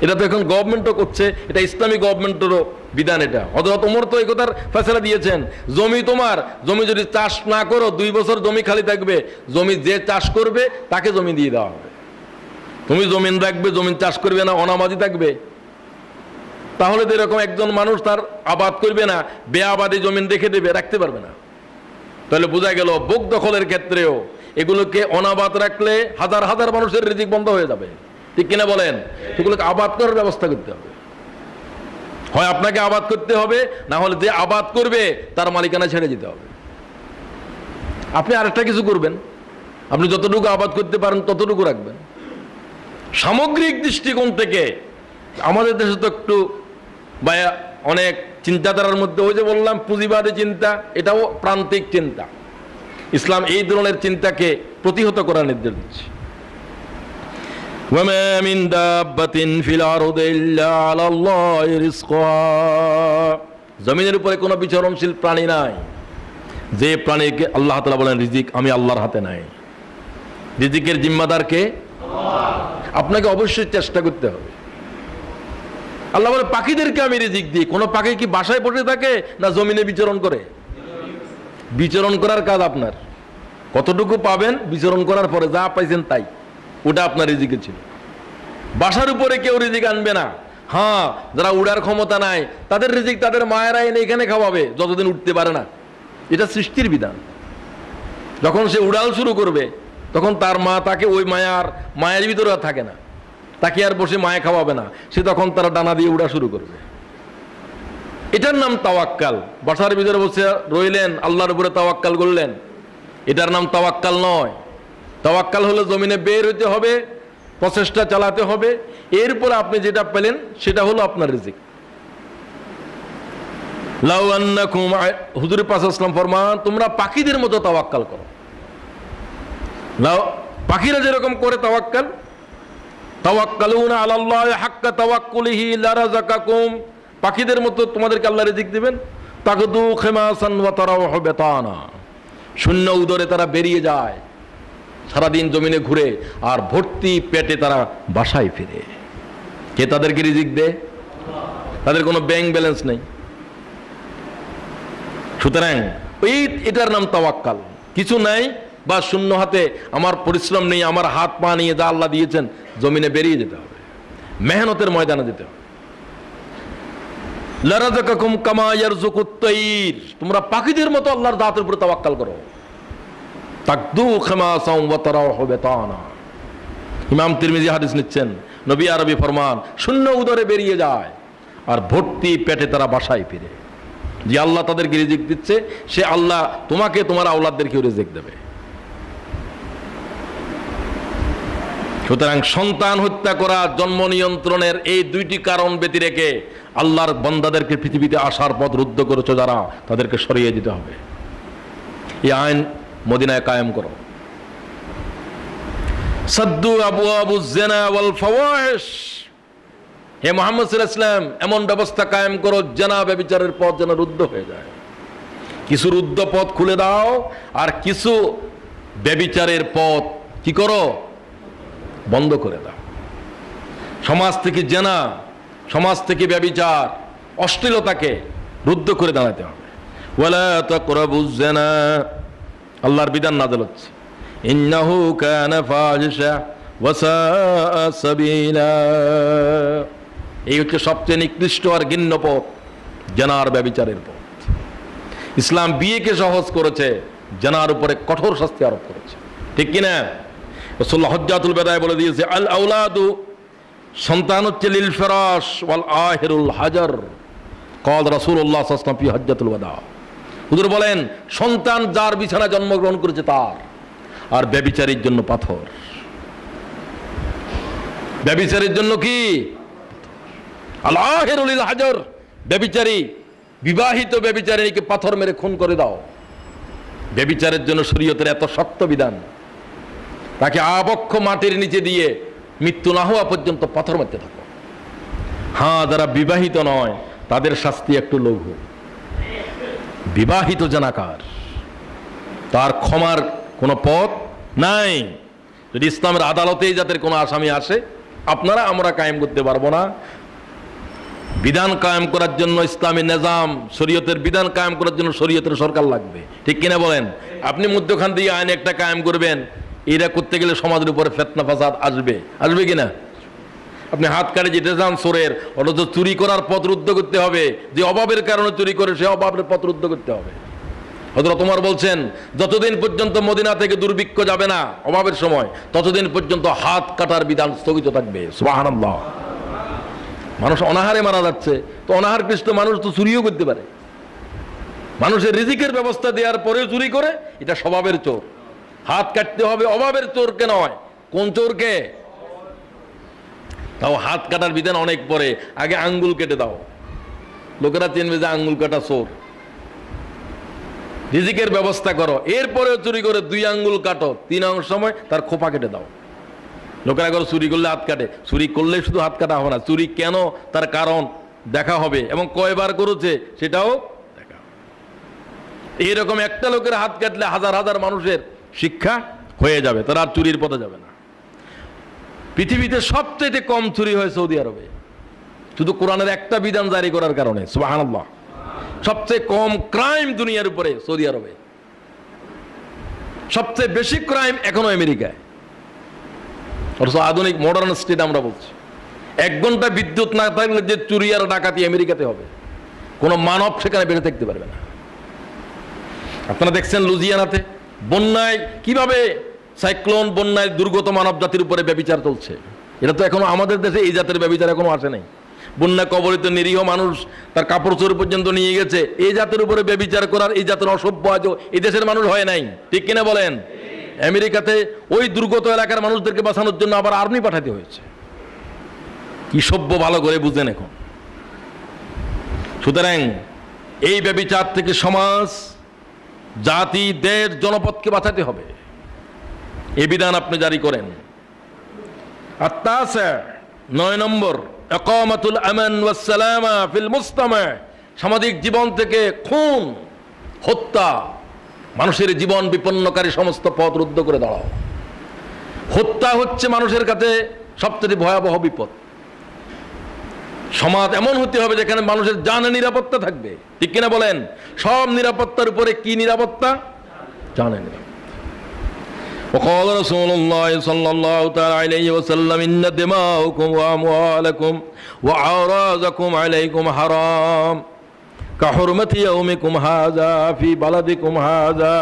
এটা তো এখন গভর্নমেন্টও করছে, এটা ইসলামী গভর্নমেন্টেরও বিধান। এটা হযরত ওমর তো এই কথার ফয়সালা দিয়েছেন, জমি তোমার, জমি যদি চাষ না করো 2 বছর জমি খালি থাকবে, জমি যে চাষ করবে তাকে জমি দিয়ে দেওয়া হবে। তুমি জমিন রাখবে, জমিন চাষ করবে না, অনামাজি থাকবে। তাহলে তো এরকম একজন মানুষ তার আবাদ করবে না, বেআবাদি জমিন রেখে দেবে, রাখতে পারবে না। তাহলে বোঝা গেল ভোগ দখলের ক্ষেত্রেও এগুলোকে অনাবাদ রাখলে হাজার হাজার মানুষের রিজিক বন্ধ হয়ে যাবে, ঠিক কিনা বলেন? সেগুলোকে আবাদ করার ব্যবস্থা করতে হবে। হয় আপনাকে আবাদ করতে হবে, না হলে যে আবাদ করবে তার মালিকানা ছেড়ে যেতে হবে। আপনি আরেকটা কিছু করবেন, আপনি যতটুকু আবাদ করতে পারেন ততটুকু রাখবেন। সামগ্রিক দৃষ্টিকোণ থেকে আমাদের দেশে তো একটু অনেক চিন্তাধারার মধ্যে, ওই যে বললাম পুঁজিবাদী চিন্তা, এটাও প্রান্তিক চিন্তা। ইসলাম এই ধরনের চিন্তাকে প্রতিহত করার নির্দেশ দিচ্ছে। ওয়ামা মিন দাব্বাতিন ফিল আরদি ইল্লা আলাল্লাহি রিজকুহা, জমিনের উপরে কোনো বিচরণশীল প্রাণী নাই যে প্রাণীকে আল্লাহ তাআলা বলেন রিজিক আমি আল্লাহর হাতে নাই। রিজিকের জিম্মাদার কে? আল্লাহ। আপনাকে অবশ্যই চেষ্টা করতে হবে। আল্লাহ বলে পাখিদেরকে আমি রিজিক দিই। কোন পাখি কি বাসায় বসে থাকে না জমিনে বিচরণ করে? বিচরণ করার কাজ আপনার। কতটুকু পাবেন বিচরণ করার পরে, যা পাইছেন তাই, ওটা আপনার রিজিকে ছিল। বাসার উপরে কেউ রিজিক আনবে না। হ্যাঁ, যারা উড়ার ক্ষমতা নাই তাদের রিজিক তাদের মায়েরা এনে এখানে খাওয়াবে যতদিন উঠতে পারে না। এটা সৃষ্টির বিধান। যখন সে উড়াল শুরু করবে তখন তার মা তাকে ওই মায়ের ভিতরে আর থাকে না, তাকে আর বসে মায়ে খাওয়াবে না, সে তখন তারা ডানা দিয়ে উড়া শুরু করবে। এটার নাম তাওয়াক্কাল। বাসার ভিতরে বসে রইলেন, আল্লাহর উপরে তাওয়াক্কাল করলেন, এটার নাম তাওয়াক্কাল নয়। তাওয়াক্কাল হলো জমিনে বের হইতে হবে, প্রচেষ্টা চালাতে হবে, এরপর আপনি যেটা পেলেন সেটা হলো আপনার রিজিক। লাউ আন্নাকুম, হুজুর পাক সাল্লাল্লাহু আলাইহি ওয়াসাল্লাম ফরমান, তোমরা পাখিদের মতো তাওয়াক্কাল করো। লাউ, পাখিরা যেরকম করে তাওয়াক্কাল, তাওয়াক্কালুনা আলাল্লাহি হাক্কা তাওয়াক্কুলিহি লারাযাকাকুম, পাখিদের মতো তোমাদেরকে আল্লাহ রিজিক দিবেন। তাকদু খিমাসান ওয়া তারাহু বিতানা, শূন্য উদরে তারা বেরিয়ে যায়, সারাদিন জমিনে ঘুরে, আর ভর্তি পেটে তারা বাসায় ফিরে। কে তাদেরকে রিজিক দেয়? তাদের কোনো ব্যাংক ব্যালেন্স নেই। সুতরাং এটার নাম তাওয়াক্কাল। কিছু নাই বা শূন্য হাতে, আমার পরিশ্রম নেই, আমার হাত পা নিয়ে যা আল্লাহ দিয়েছেন জমিনে বেরিয়ে যেতে হবে, মেহনতের ময়দানে যেতে হবে। লারাযাকাকুম কামা ইয়ারযুকুত তাইর, তোমরা পাখিদের মতো আল্লাহর জাতের উপর তাওয়াক্কাল করো। তাকদু খিমাসান ওয়া তারাহু বিতানা। ইমাম তিরমিজি হাদিস নিচ্ছেন, নবী আরবি ফরমান, শূন্য উদরে বেরিয়ে যায় আর ভর্তি পেটে তারা বাসায় ফিরে। যে আল্লাহ তাদেরকে রিজিক দিচ্ছে, সে আল্লাহ তোমাকে, তোমার আওলাদদেরকেও রিজিক দেবে। সুতরাং সন্তান হত্যা করা, জন্ম নিয়ন্ত্রণের এই দুইটি কারণ ব্যতি রেখে আল্লাহর বান্দাদেরকে পৃথিবীতে আসার পথ রুদ্ধ করেছে যারা, তাদেরকে সরিয়ে দিতে হবে। এই আইন মদিনায় কায়েম করো। সাদ্দু আবওয়াবুজ জিনা ওয়াল ফাওয়াহিশ, হে মুহাম্মদ সাল্লাল্লাহু আলাইহি ওয়াসাল্লাম, এমন ব্যবস্থা কায়েম করো জিনা ব্যভিচারের পথ যেন রুদ্ধ হয়ে যায়। কিছু রুদ্ধ পথ খুলে দাও, আর কিছু ব্যভিচারের পথ কি করো? বন্ধ করে দাও। সমাজ থেকে জিনা, সমাজ থেকে ব্যভিচার, অশ্লীলতাকে রুদ্ধ করে দাঁড়াতে হবে। ওয়ালা তাকরাবুজ জিনা, আল্লাহর বিধান নাযিল হচ্ছে, ইন্নাহু কানা ফাহিশা ওয়া সাআ সাবিলা। এই হচ্ছে সবচেয়ে নিকৃষ্ট আর ঘৃণ্য পথ, জিনার ব্যভিচারের পথ। ইসলাম বিয়েকে সহজ করেছে, জিনার উপরে কঠোর শাস্তি আরোপ করেছে, ঠিক কিনা? রাসূলুল্লাহ হজ্জাতুল বিদায় বলে দিয়েছে, আল আওলাদু, সন্তান হচ্ছে লিল ফিরাশ ওয়াল আহিরুল হাজার। ক্বাল রাসূলুল্লাহ সাল্লাল্লাহু আলাইহি ওয়াসাল্লাম ফি হজ্জাতুল বিদা। হুজুর বলেন, সন্তান যার বিছানায় জন্মগ্রহণ করেছে তার, আর ব্যভিচারীর জন্য পাথর। ব্যভিচারীর জন্য কি? আল আহিরুল হাজার, ব্যভিচারী, বিবাহিত ব্যভিচারীকে পাথর মেরে খুন করে দাও। ব্যভিচারের জন্য শরীয়তের এত শক্ত বিধান, তাকে আবক্ষ মাটির নিচে দিয়ে মৃত্যু না হওয়া পর্যন্ত পাথর মারতে থাকো। হ্যাঁ, যারা বিবাহিত নয় তাদের শাস্তি একটু লঘু। বিবাহিত জানাকার, তার ক্ষমার কোনো পথ নাই। যদি ইসলামের আদালতেই যাদের কোনো আসামি আসে, আপনারা আমরা কায়েম করতে পারবো না। বিধান কায়েম করার জন্য ইসলামী নিজাম, শরীয়তের বিধান কায়েম করার জন্য শরীয়তের সরকার লাগবে, ঠিক কিনা বলেন? আপনি মধ্যখান দিয়ে আইন একটা কায়েম করবেন, এরা করতে গেলে সমাজের উপরে ফিতনা ফাসাদ আসবে, আসবে কিনা? আপনি হাত কাটে যেতে যান চোরের, অথচ চুরি করার পথ রুদ্ধ করতে হবে। যে অভাবের কারণে চুরি করে, সে অভাবের পথ রুদ্ধ করতে হবে। হযরত ওমর বলছেন, যতদিন পর্যন্ত মদিনা থেকে দুর্ভিক্ষ যাবে না অভাবের সময়, ততদিন পর্যন্ত হাত কাটার বিধান স্থগিত থাকবে। সুবহানাল্লাহ। মানুষ অনাহারে মারা যাচ্ছে, তো অনাহারগ্রস্ত মানুষ তো চুরিও করতে পারে। মানুষের রিজিকের ব্যবস্থা দেওয়ার পরেও চুরি করে, এটা স্বভাবের চোর। হাত কাটতে হবে অভাবের চোরকে নয়। কোন চোরকে? তাও হাত কাটার বিধান অনেক পরে, আগে আঙ্গুল কেটে দাও, লোকেরা চিনবে যে আঙ্গুল কাটা চোর। রিজিকের ব্যবস্থা করো, এরপরেও চুরি করে 2 আঙ্গুল কাটো, 3 আঙ্গুল সময় তার খোপা কেটে দাও। লোকেরা করে চুরি করলে হাত কাটে, চুরি করলে শুধু হাত কাটা হবে না, চুরি কেন তার কারণ দেখা হবে, এবং কয়বার করেছে সেটাও দেখা হবে। এইরকম একটা লোকের হাত কাটলে হাজার হাজার মানুষের শিক্ষা হয়ে যাবে, তারা আর চুরির পথে যাবে না। পৃথিবীতে সবচেয়ে কম চুরি হয় সৌদি আরবে, শুধু কোরআনের একটা বিধান জারি করার কারণে। সুবহানাল্লাহ। সবচেয়ে কম ক্রাইম দুনিয়ার উপরে সৌদি আরবে, সবচেয়ে বেশি ক্রাইম এখনো আমেরিকায়। অথচ আধুনিক মডার্ন স্টেট আমরা বলছি। 1 ঘন্টা বিদ্যুৎ না থাকলে যে চুরি আর ডাকাতি আমেরিকাতে হবে, কোনো মানব সেখানে বেঁচে থাকতে পারবে না। আপনারা দেখছেন লুজিয়ানাতে বন্যায় কিভাবে, সাইক্লোন বন্যায় দুর্গত মানব জাতির উপরে ব্যভিচার চলছে। এটা তো এখনো আমাদের দেশে এই জাতের ব্যভিচার এখনো আসে নাই। বন্যা কবলিত নিরীহ মানুষ তার কাপড় চোর পর্যন্ত নিয়ে গেছে, এই জাতের উপরে ব্যভিচার করার, এই জাতের অসভ্য আজও এই দেশের মানুষ হয় নাই, ঠিক কিনা বলেন? আমেরিকাতে ওই দুর্গত এলাকার মানুষদেরকে বাঁচানোর জন্য আবার আর্মি পাঠাতে হয়েছে। কি সভ্য ভালো করে বুঝেন এখন। সুতরাং এই ব্যভিচার থেকে সমাজ, জাতি, দেশ, জনপদকে বাঁচাতে হবে। এই বিধান আপনি জারি করেন। আর তাছাড়া 9 নম্বর, ইকামাতুল আমান ওয়াস সালামা ফিল মুজতামা, সামাজিক জীবন থেকে খুন, হত্যা, মানুষের জীবন বিপন্নকারী সমস্ত পথ রুদ্ধ করে দাঁড়াও। হত্যা হচ্ছে মানুষের কাছে সবচেয়ে ভয়াবহ বিপদ। সমাজ এমন হতে হবে যেখানে মানুষের জানে নিরাপত্তা থাকবে, ঠিক কিনা বলেন? সব নিরাপত্তার উপরে কি নিরাপত্তা? জানে নিরাপত্তা। وقال رسول الله صلى الله تعالى عليه وسلم إن دماءكم وأموالكم وأعراضكم عليكم حرام كحرمة يومكم هذا في بلدكم هذا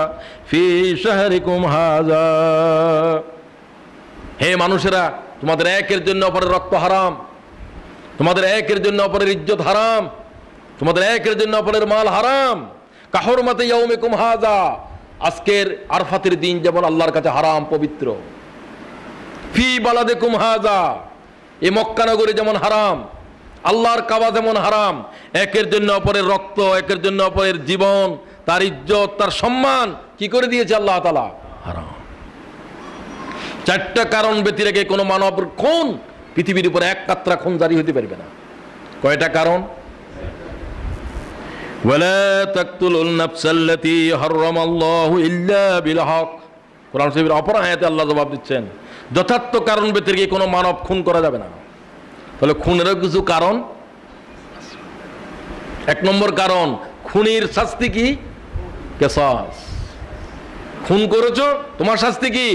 في شهركم هذا। হে মানুষেরা, তোমাদের একের জন্য অপরের রক্ত হারাম, তোমাদের একের জন্য অপরের ইজ্জত হারাম, তোমাদের একের জন্য অপরের মাল হারাম। কাহরমাতে ইয়াউমিকুম হাযা, আজকের আরফাতের দিন যেমন আল্লাহর কাছে হারাম পবিত্র। ফি বালাদিকুম হাযা, এই মক্কা নগরী যেমন হারাম, আল্লাহর কাবা যেমন হারাম। একের জন্য অপরের রক্ত, একের জন্য অপরের জীবন, তার ইজ্জত, তার সম্মান কি করে দিয়েছে আল্লাহ তাআলা? হারাম। 4টা কারণ ব্যতি রেখে কোনো মানব খুন পৃথিবীর উপরে এক কাতরা খুন জারি হতে পারবে না। কয়টা কারণ? ওয়ালা তাকতুলুন নাফসাল্লাতী হারামাল্লাহু ইল্লা বিল হক। কোরআন শরীফের অপর আয়াতে আল্লাহ জবাব দিচ্ছেন, যথার্থ কারণ ব্যতি রেখে কোনো মানব খুন করা যাবে না। তাহলে খুনেরও কিছু কারণ। 1 নম্বর কারণ, খুনির শাস্তি কি? কিসাস। খুন করেছো, তোমার শাস্তি কি?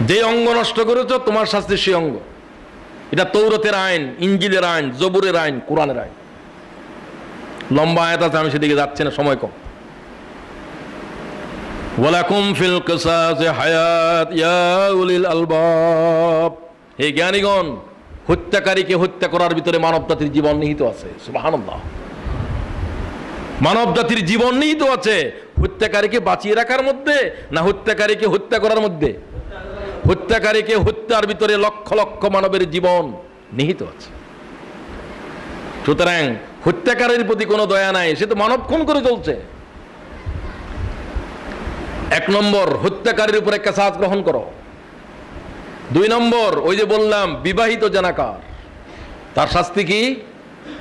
যে অঙ্গ নষ্ট করেছো, তোমার শাস্তি সেই অঙ্গ। এটা তৌরাতের আইন, ইনজিলের আইন, জবুরের আইন, কোরআনের আইন। লম্বা আয়াত আছে, আমি সেদিকে যাচ্ছি না, সময় কম। ওয়ালাকুম ফিল কিসাসি হায়াত ইয়া উলিল আলবাব। হে জ্ঞানীগণ, হত্যাকারীকে হত্যা করার ভিতরে মানব জাতির জীবন নিহিত আছে। সুবহানাল্লাহ। মানব জাতির জীবন নিহিত আছে। হত্যাকারীকে বাঁচিয়ে রাখার মধ্যে না হত্যাকারীকে হত্যা করার মধ্যে? হত্যাকারীকে হত্যার ভিতরে লক্ষ লক্ষ মানবের জীবন নিহিত আছে। সুতরাং হত্যাকারীর প্রতি কোনো দয়া নাই, সে তো মানব খুন করে চলছে। 1 নম্বর, হত্যাকারীর উপরে কিসাস গ্রহণ করো। 2 নম্বর, ওই যে বললাম বিবাহিত জানাকার, তার শাস্তি কি?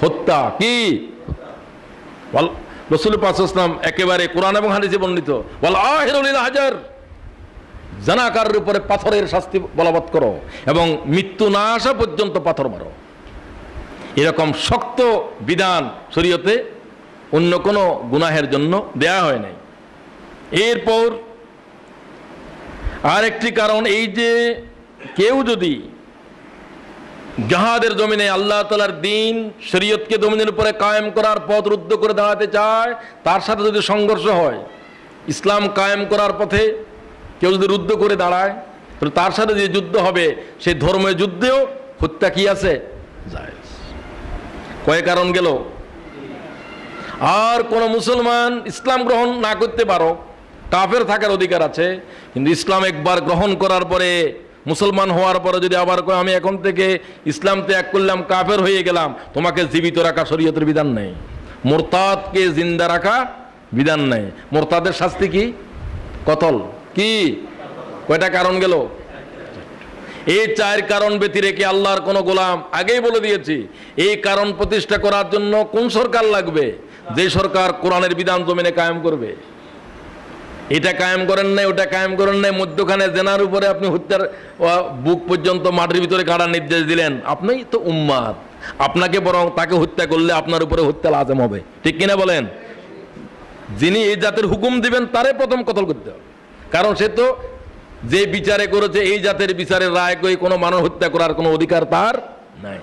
হত্যা। কি? রাসূল পাক সাল্লাল্লাহু আলাইহি ওয়াসাল্লাম একেবারে কোরআন এবং হাদিসে বর্ণিত, ওয়াল আহিরু লিল হাজার, জানাকারের উপরে পাথরের শাস্তি বলবৎ করো এবং মৃত্যু না আসা পর্যন্ত পাথর মারো। এরকম শক্ত বিধান শরীয়তে অন্য কোনো গুনাহের জন্য দেয়া হয় নাই। এরপর আরেকটি কারণ, এই যে কেউ যদি জাহাদের জমিনে আল্লাহ তাআলার দ্বীন শরীয়তকে জমিনের উপরে কায়েম করার পথ রুদ্ধ করে দাঁড়াতে চায়, তার সাথে যদি সংঘর্ষ হয়, ইসলাম কায়েম করার পথে কেউ যদি রুদ্ধ করে দাঁড়ায়, তাহলে তার সাথে যে যুদ্ধ হবে, সেই ধর্মের যুদ্ধেও হত্যা কি আছে? জায়েজ। কয় কারণ গেল? আর কোন মুসলমান ইসলাম গ্রহণ না করতে পারো, কাফের থাকার অধিকার আছে, কিন্তু ইসলাম একবার গ্রহণ করার পরে, মুসলমান হওয়ার পরে যদি আবার কয় আমি এখন থেকে ইসলাম ত্যাগ করলাম, কাফের হয়ে গেলাম, তোমাকে জীবিত রাখা শরীয়তের বিধান নেই। মুরতাদকে জিন্দা রাখা বিধান নেই। মুরতাদের শাস্তি কি? কতল। কি? কয়টা কারণ গেল? এই 4 কারণ ব্যতি রেখে আল্লাহর কোন গোলাম, আগেই বলে দিয়েছি, এই কারণ প্রতিষ্ঠা করার জন্য কোন সরকার লাগবে? যে সরকার কোরআনের বিধান জমিনে কায়েম করবে। এটা কায়েম করেন নাই, ওটা কায়েম করেন নাই, মধ্যখানে জেনার উপরে আপনি হত্যার বুক পর্যন্ত মাটির ভিতরে কাটার নির্দেশ দিলেন, আপনি তো উম্মাত, আপনাকে বরং তাকে হত্যা করলে আপনার উপরে হত্যা লাজম হবে, ঠিক কিনা বলেন? যিনি এই জাতের হুকুম দিবেন তারে প্রথম কতল করতে হবে, কারণ সে তো যে বিচারে করেছে এই জাতের বিচারের রায় করে কোনো মানুষ হত্যা করার কোনো অধিকার তার নাই।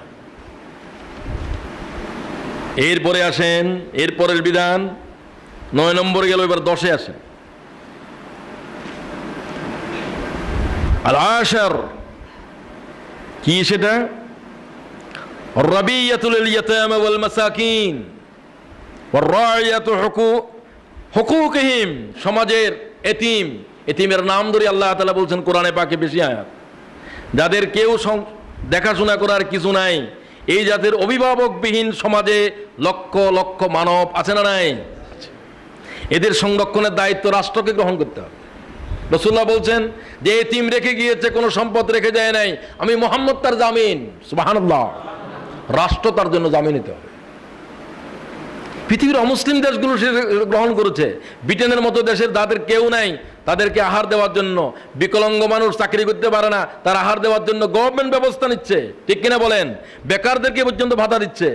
এরপরে আসেন এরপরের বিধান, 9 নম্বর গেল, এবার 10-এ আসেন। আল-আশার কি? সেটা রাবিয়াতুল ইয়াতামা ওয়াল মাসাকিন ওয়ার রাইয়াতু হুকুকিহিম, সমাজের এতিম, এতিমের নাম ধরে আল্লাহ তাআলা বলছেন কোরআনে পাকে বেশি আয়াত, যাদের কেউ দেখাশোনা করার কিছু নাই, এই জাতির অভিভাবকবিহীন সমাজে লক্ষ লক্ষ মানব আছে না নাই? এদের সংরক্ষণের দায়িত্ব রাষ্ট্রকে গ্রহণ করতে হবে। রাসূলুল্লাহ বলছেন যে এতিম রেখে গিয়েছে, কোনো সম্পদ রেখে যায় নাই, আমি মুহাম্মদ তার জামিন। সুবহানাল্লাহ। রাষ্ট্র তার জন্য জামিন নিতে হবে। পৃথিবীর অমুসলিম দেশগুলো সে গ্রহণ করেছে। ব্রিটেনের মতো দেশের যাদের কেউ নাই, তাদেরকে আহার দেওয়ার জন্য, বিকলাঙ্গ মানুষ চাকরি করতে পারে না, তার আহার দেওয়ার জন্য গভর্নমেন্ট ব্যবস্থা নিচ্ছে, ঠিক কিনা বলেন? বেকারদেরকে পর্যন্ত ভাতা দিচ্ছে।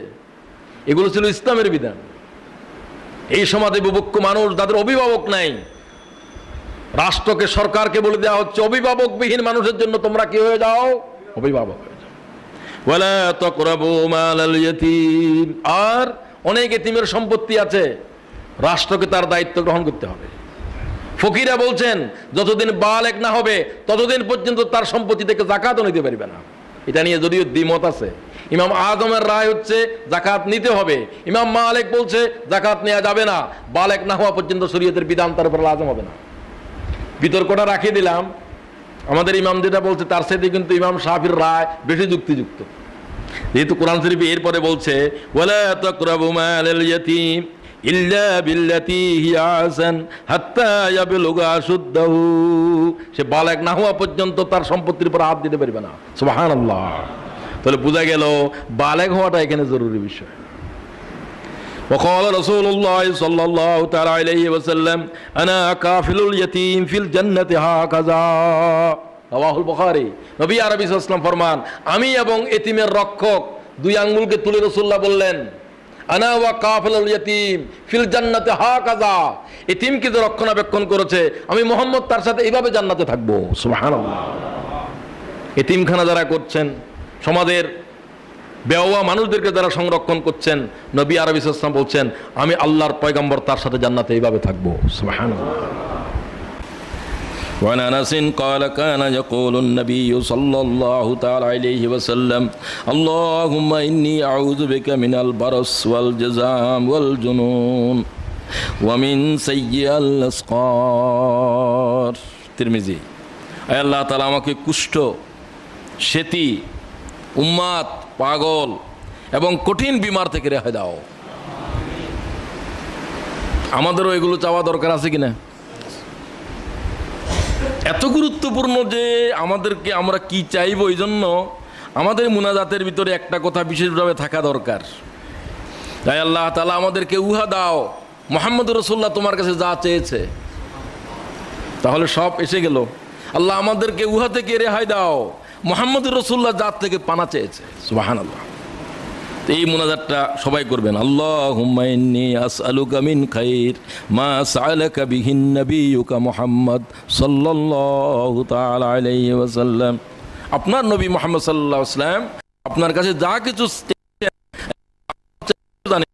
এগুলো ছিল ইসলামের বিধান। এই সমাজে বুভুক্ষ মানুষ, যাদের অভিভাবক নাই, রাষ্ট্রকে, সরকারকে বলে দেওয়া হচ্ছে অভিভাবকবিহীন মানুষের জন্য তোমরা কি হয়ে যাও? অভিভাবক হয়ে যাও। ওয়ালা তাকরাবু মালাল ইয়াতীম। আর অনেক এতিমের সম্পত্তি আছে, রাষ্ট্রকে তার দায়িত্ব গ্রহণ করতে হবে। ফকিরা বলছেন যতদিন বালেগ না হবে ততদিন পর্যন্ত তার সম্পত্তি থেকে যাকাতও নিতে পারবে না। এটা নিয়ে যদিও দ্বিমত আছে। ইমাম আজমের রায় হচ্ছে যাকাত নিতে হবে, ইমাম মালিক বলছে যাকাত নেওয়া যাবে না, বালেগ না হওয়া পর্যন্ত শরীয়তের বিধান তার উপর লাজম হবে না। বিতর্কটা রাখিয়ে দিলাম। আমাদের ইমাম যেটা বলছে তার সাথে কিন্তু ইমাম শাফির রায় বেশি যুক্তিযুক্ত। যেহেতু কোরআন শরীফ এরপরে বলছে ওয়ালা তাকরাবু মালাল ইয়াতীম ইল্লা বিল্লাতী হিয়া আহসান হাত্তা ইয়াবলুগা আশুদ্দাহু। সে বালেগ না হওয়া পর্যন্ত তার সম্পত্তির উপর হাত দিতে পারবে না। সুবহানাল্লাহ। তাহলে বোঝা গেল বালেগ হওয়াটা এখানে জরুরি বিষয়। وقال رسول الله صلى الله تعالى عليه وسلم انا كافل اليتيم في الجنه هكذا রাওয়াহুল বুখারী। নবী আরবি সাল্লাল্লাহু আলাইহি ওয়াসাল্লাম ফরমান, আমি এবং এতিমের রক্ষক, দুই আঙ্গুলকে তুলে রাসূলুল্লাহ বললেন আনা ওয়া কাফিলুল ইয়াতীম ফিল জান্নাতি হাকাযা। এতিমকে যে রক্ষণাবেক্ষণ করেছে, আমি মুহাম্মদ তার সাথে এইভাবে জান্নাতে থাকবো। সুবহানাল্লাহ। এতিমখানা যারা করছেন, সমাজের বেওয়া মানুষদেরকে যারা সংরক্ষণ করছেন, নবী আরবি সাল্লাল্লাহু আলাইহি ওয়াসাল্লাম বলছেন আমি আল্লাহর পয়গম্বর তার সাথে জান্নাতে এইভাবে থাকবো। সুবহানাল্লাহ। وعن أنس قال كان يقول النبي صلى الله تعالى عليه وسلم اللهم إني أعوذ بك من البرص والجذام والجنون ومن سيء الأسقار। তিরমিজি। আয় আল্লাহ তাআলা আমাকে কুষ্ঠ, সেতি, উম্মাত, পাগল এবং কঠিন বিমার থেকে রেহাই দাও। আমাদেরও এগুলো চাওয়া দরকার আছে কিনা? এত গুরুত্বপূর্ণ যে আমাদেরকে আমরা কি চাইবো, এই জন্য আমাদের মুনাজাতের ভিতরে একটা কথা বিশেষভাবে থাকা দরকার। তাই আল্লাহ তাআলা আমাদেরকে উহা দাও, মুহাম্মদ রাসূলুল্লাহ তোমার কাছে যা চেয়েছে, তাহলে সব এসে গেল। আল্লাহ আমাদেরকে উহা থেকে রেহাই দাও, মুহাম্মদ রাসূলুল্লাহ যার থেকে পানা চেয়েছে। সুবহানাল্লাহ। এই মুনাজাতটা সবাই করবেন। আল্লাহুম্মা ইন্নী আসআলুকা মিন খাইর মা সাআলাকা বিহিন নবিয়ুকা মুহাম্মদ সাল্লাল্লাহু তাআলা আলাইহি ওয়াসাল্লাম। আপনার নবী মুহাম্মদ সাল্লাল্লাহু আলাইহি ওয়াসাল্লাম আপনার কাছে যা কিছু জানেন,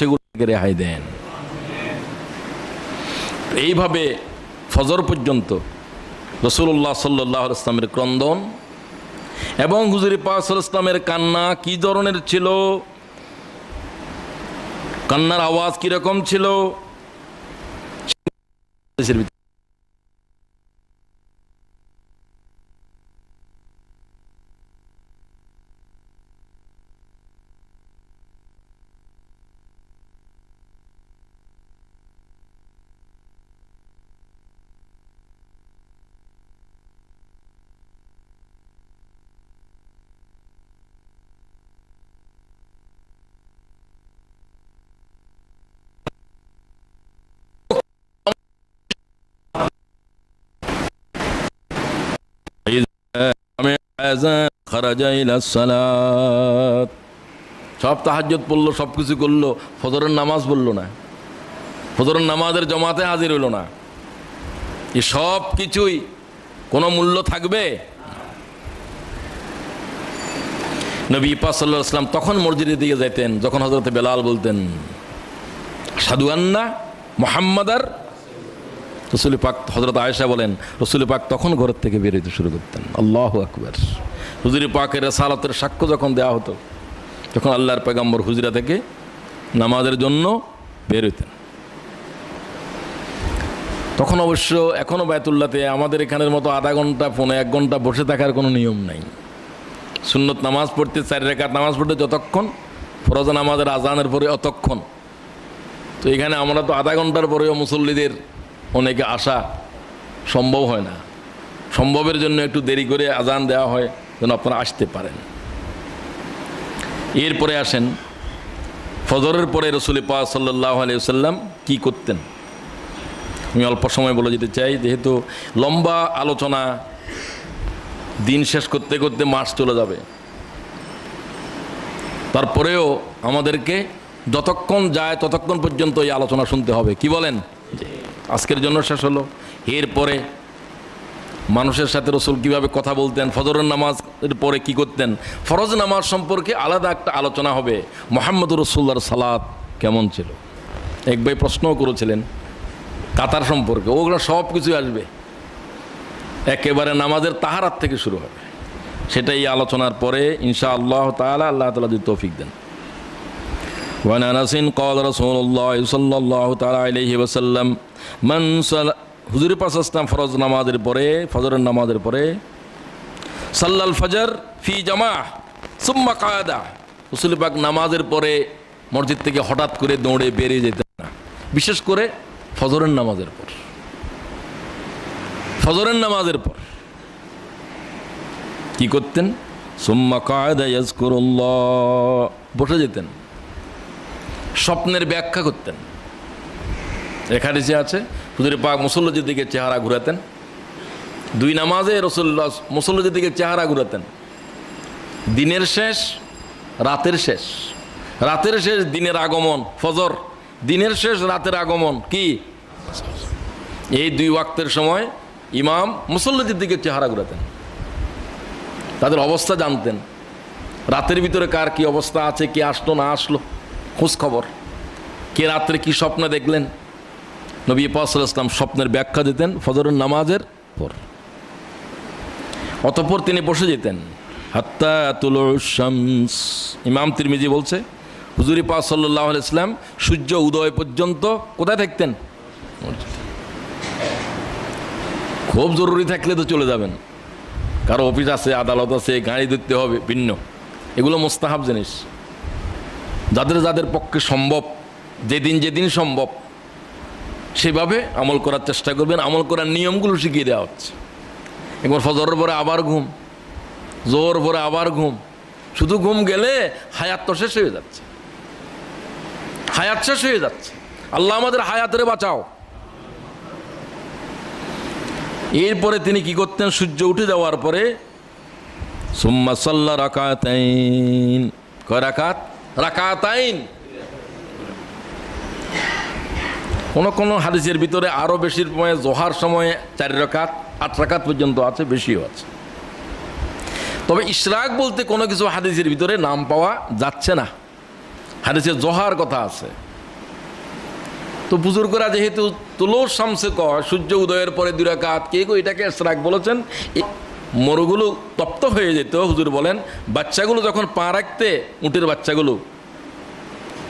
সেগুলোকে রেহাই দেন। এইভাবে ফজর পর্যন্ত রাসূলুল্লাহ সাল্লাল্লাহু আলাইহি ওয়াসাল্লামের ক্রন্দন এবং হুজুর পাক সাল্লাল্লাহু আলাইহি ওয়াসাল্লামের কান্না কি ধরনের ছিল, কান্নার আওয়াজ কিরকম ছিল, সব তাহাজ্জুদ পড়লো, সব কিছু করলো, ফজরের নামাজ পড়লো না, ফজরের নামাজের জমাতে হাজির হইল না। এই সব কিছুই কোনো মূল্য থাকবে? নবী পাক সাল্লাল্লাহু আলাইহি ওয়াসাল্লাম তখন মসজিদের দিকে যেতেন যখন হযরত বেলাল বলতেন আশহাদু আন্না মুহাম্মাদার। রাসূল পাক, হযরত আয়েশা বলেন, রাসূল পাক তখন ঘরের থেকে বের হইতে শুরু করতেন। আল্লাহু আকবার। হুজুর পাকের রিসালাতের সাক্ষ্য যখন দেওয়া হতো তখন আল্লাহর পয়গম্বর হুজরা থেকে নামাজের জন্য বের হইতেন। তখন অবশ্য এখনও বায়তুল্লাহতে আমাদের এখানের মতো আধা ঘন্টা 1 ঘন্টা বসে থাকার কোনো নিয়ম নাই। সুন্নত নামাজ পড়তে 4 রাকাত নামাজ পড়তে যতক্ষণ, ফরজ নামাজের আজানের পরে অতক্ষণ। তো এখানে আমরা তো আধা ঘন্টার পরেও মুসল্লিদের অনেকে আসা সম্ভব হয় না। সম্ভবের জন্য একটু দেরি করে আজান দেওয়া হয় যেন আপনারা আসতে পারেন। এরপরে আসেন ফজরের পরে রাসূল পাক সাল্লাল্লাহু আলাইহি ওয়াসাল্লাম কী করতেন। আমি অল্প সময় বলে যেতে চাই, যেহেতু লম্বা আলোচনা, দিন শেষ করতে করতে মাস চলে যাবে। তারপরেও আমাদেরকে যতক্ষণ যায় ততক্ষণ পর্যন্ত এই আলোচনা শুনতে হবে। কি বলেন? আজকের জন্য শেষ হলো। এরপরে মানুষের সাথে রাসূল কীভাবে কথা বলতেন, ফজরের নামাজের পরে কি করতেন, ফরজ নামাজ সম্পর্কে আলাদা একটা আলোচনা হবে। মুহাম্মদুর রাসূলুল্লাহর সালাত কেমন ছিল। এক ভাই প্রশ্নও করেছিলেন কাতার সম্পর্কে, ওগুলো সব কিছু আসবে, একেবারে নামাজের তাহারাত থেকে শুরু হবে। সেটাই আলোচনার পরে ইনশাআল্লাহ তাআলা, আল্লাহ তাআলা যদি তৌফিক দেন। وعن أنس قال رسول الله صلى الله تعالى عليه وسلم من صلى হুজুর পাক সাল্লাল্লাহু ফরজ নামাজের পরে, ফজরের নামাজের পরে সাল্লাল ফজর ফি জামাহ সুম্মা কাদা, রাসূল পাক নামাজের পরে মসজিদ থেকে হঠাৎ করে দৌড়ে বেরিয়ে যেতেন না, বিশেষ করে ফজরের নামাজের পর। ফজরের নামাজের পর কি করতেন? সুম্মা কাদা ইয়াজকুরুল্লাহ, বসে যেতেন, স্বপ্নের ব্যাখ্যা করতেন। এখানে যে আছে হুজুর পাক মুসল্লিদের দিকে চেহারা ঘুরাতেন। 2 নামাজে রাসূলুল্লাহ মুসল্লিদের দিকে চেহারা ঘুরাতেন। দিনের শেষ, রাতের শেষ, রাতের শেষ দিনের আগমন ফজর, দিনের শেষ রাতের আগমন কি, এই 2 ওয়াক্তের সময় ইমাম মুসল্লিদের দিকে চেহারা ঘুরাতেন, তাদের অবস্থা জানতেন। রাতের ভিতরে কার কি অবস্থা আছে, কে আসলো না আসলো, খোঁজ খবর, কে রাত্রে কি স্বপ্ন দেখলেন। নবী পাক সাল্লাল্লাহু আলাইহি ওয়াসাল্লাম স্বপ্নের ব্যাখ্যা দিতেন ফজরের নামাজের পর। অতঃপর তিনি বসে যেতেন হাত্তা তুলুশ শামস। ইমাম তিরমিজি বলছে হুজুর পাক সাল্লাল্লাহু আলাইহি ওয়াসাল্লাম সূর্য উদয় পর্যন্ত কোথায় থাকতেন? খুব জরুরি থাকলে তো চলে যাবেন, কারো অফিস আছে, আদালত আছে, গাড়ি ধরতে হবে, ভিন্ন, এগুলো মুস্তাহাব জিনিস। যাদের যাদের পক্ষে সম্ভব, যেদিন যেদিন সম্ভব সেভাবে আমল করার চেষ্টা করবেন। আমল করার নিয়মগুলো শিখিয়ে দেওয়া হচ্ছে। একবার ফজরের পরে আবার ঘুম, জোহর পরে আবার ঘুম, শুধু ঘুম গেলে হায়াত তো শেষ হয়ে যাচ্ছে, হায়াত শেষ হয়ে যাচ্ছে। আল্লাহ আমাদের হায়াতের বাঁচাও। এরপরে তিনি কি করতেন? সূর্য উঠে যাওয়ার পরে সুম্মা সাল্লা রাকাতাইন, কয় রাকাত? রাকাতাইন। কোন কোন হাদিসের ভিতরে আরো বেশি সময়, জোহার সময়ে 4 রাকাত, 8 রাকাত পর্যন্ত আছে, বেশিও আছে। তবে ইশরাক বলতে কোনো কিছু হাদিসের ভিতরে নাম পাওয়া যাচ্ছে না। হাদিসে জোহার কথা আছে। তো বুজুর্গরা যেহেতু তুলোর শামসে কয় সূর্য উদয়ের পরে 2 রাকাত, কে গো এটাকে ইশরাক বলেছেন। মরুগুলো তপ্ত হয়ে যেত। হুজুর বলেন বাচ্চাগুলো যখন পা রাখতে, উটের বাচ্চাগুলো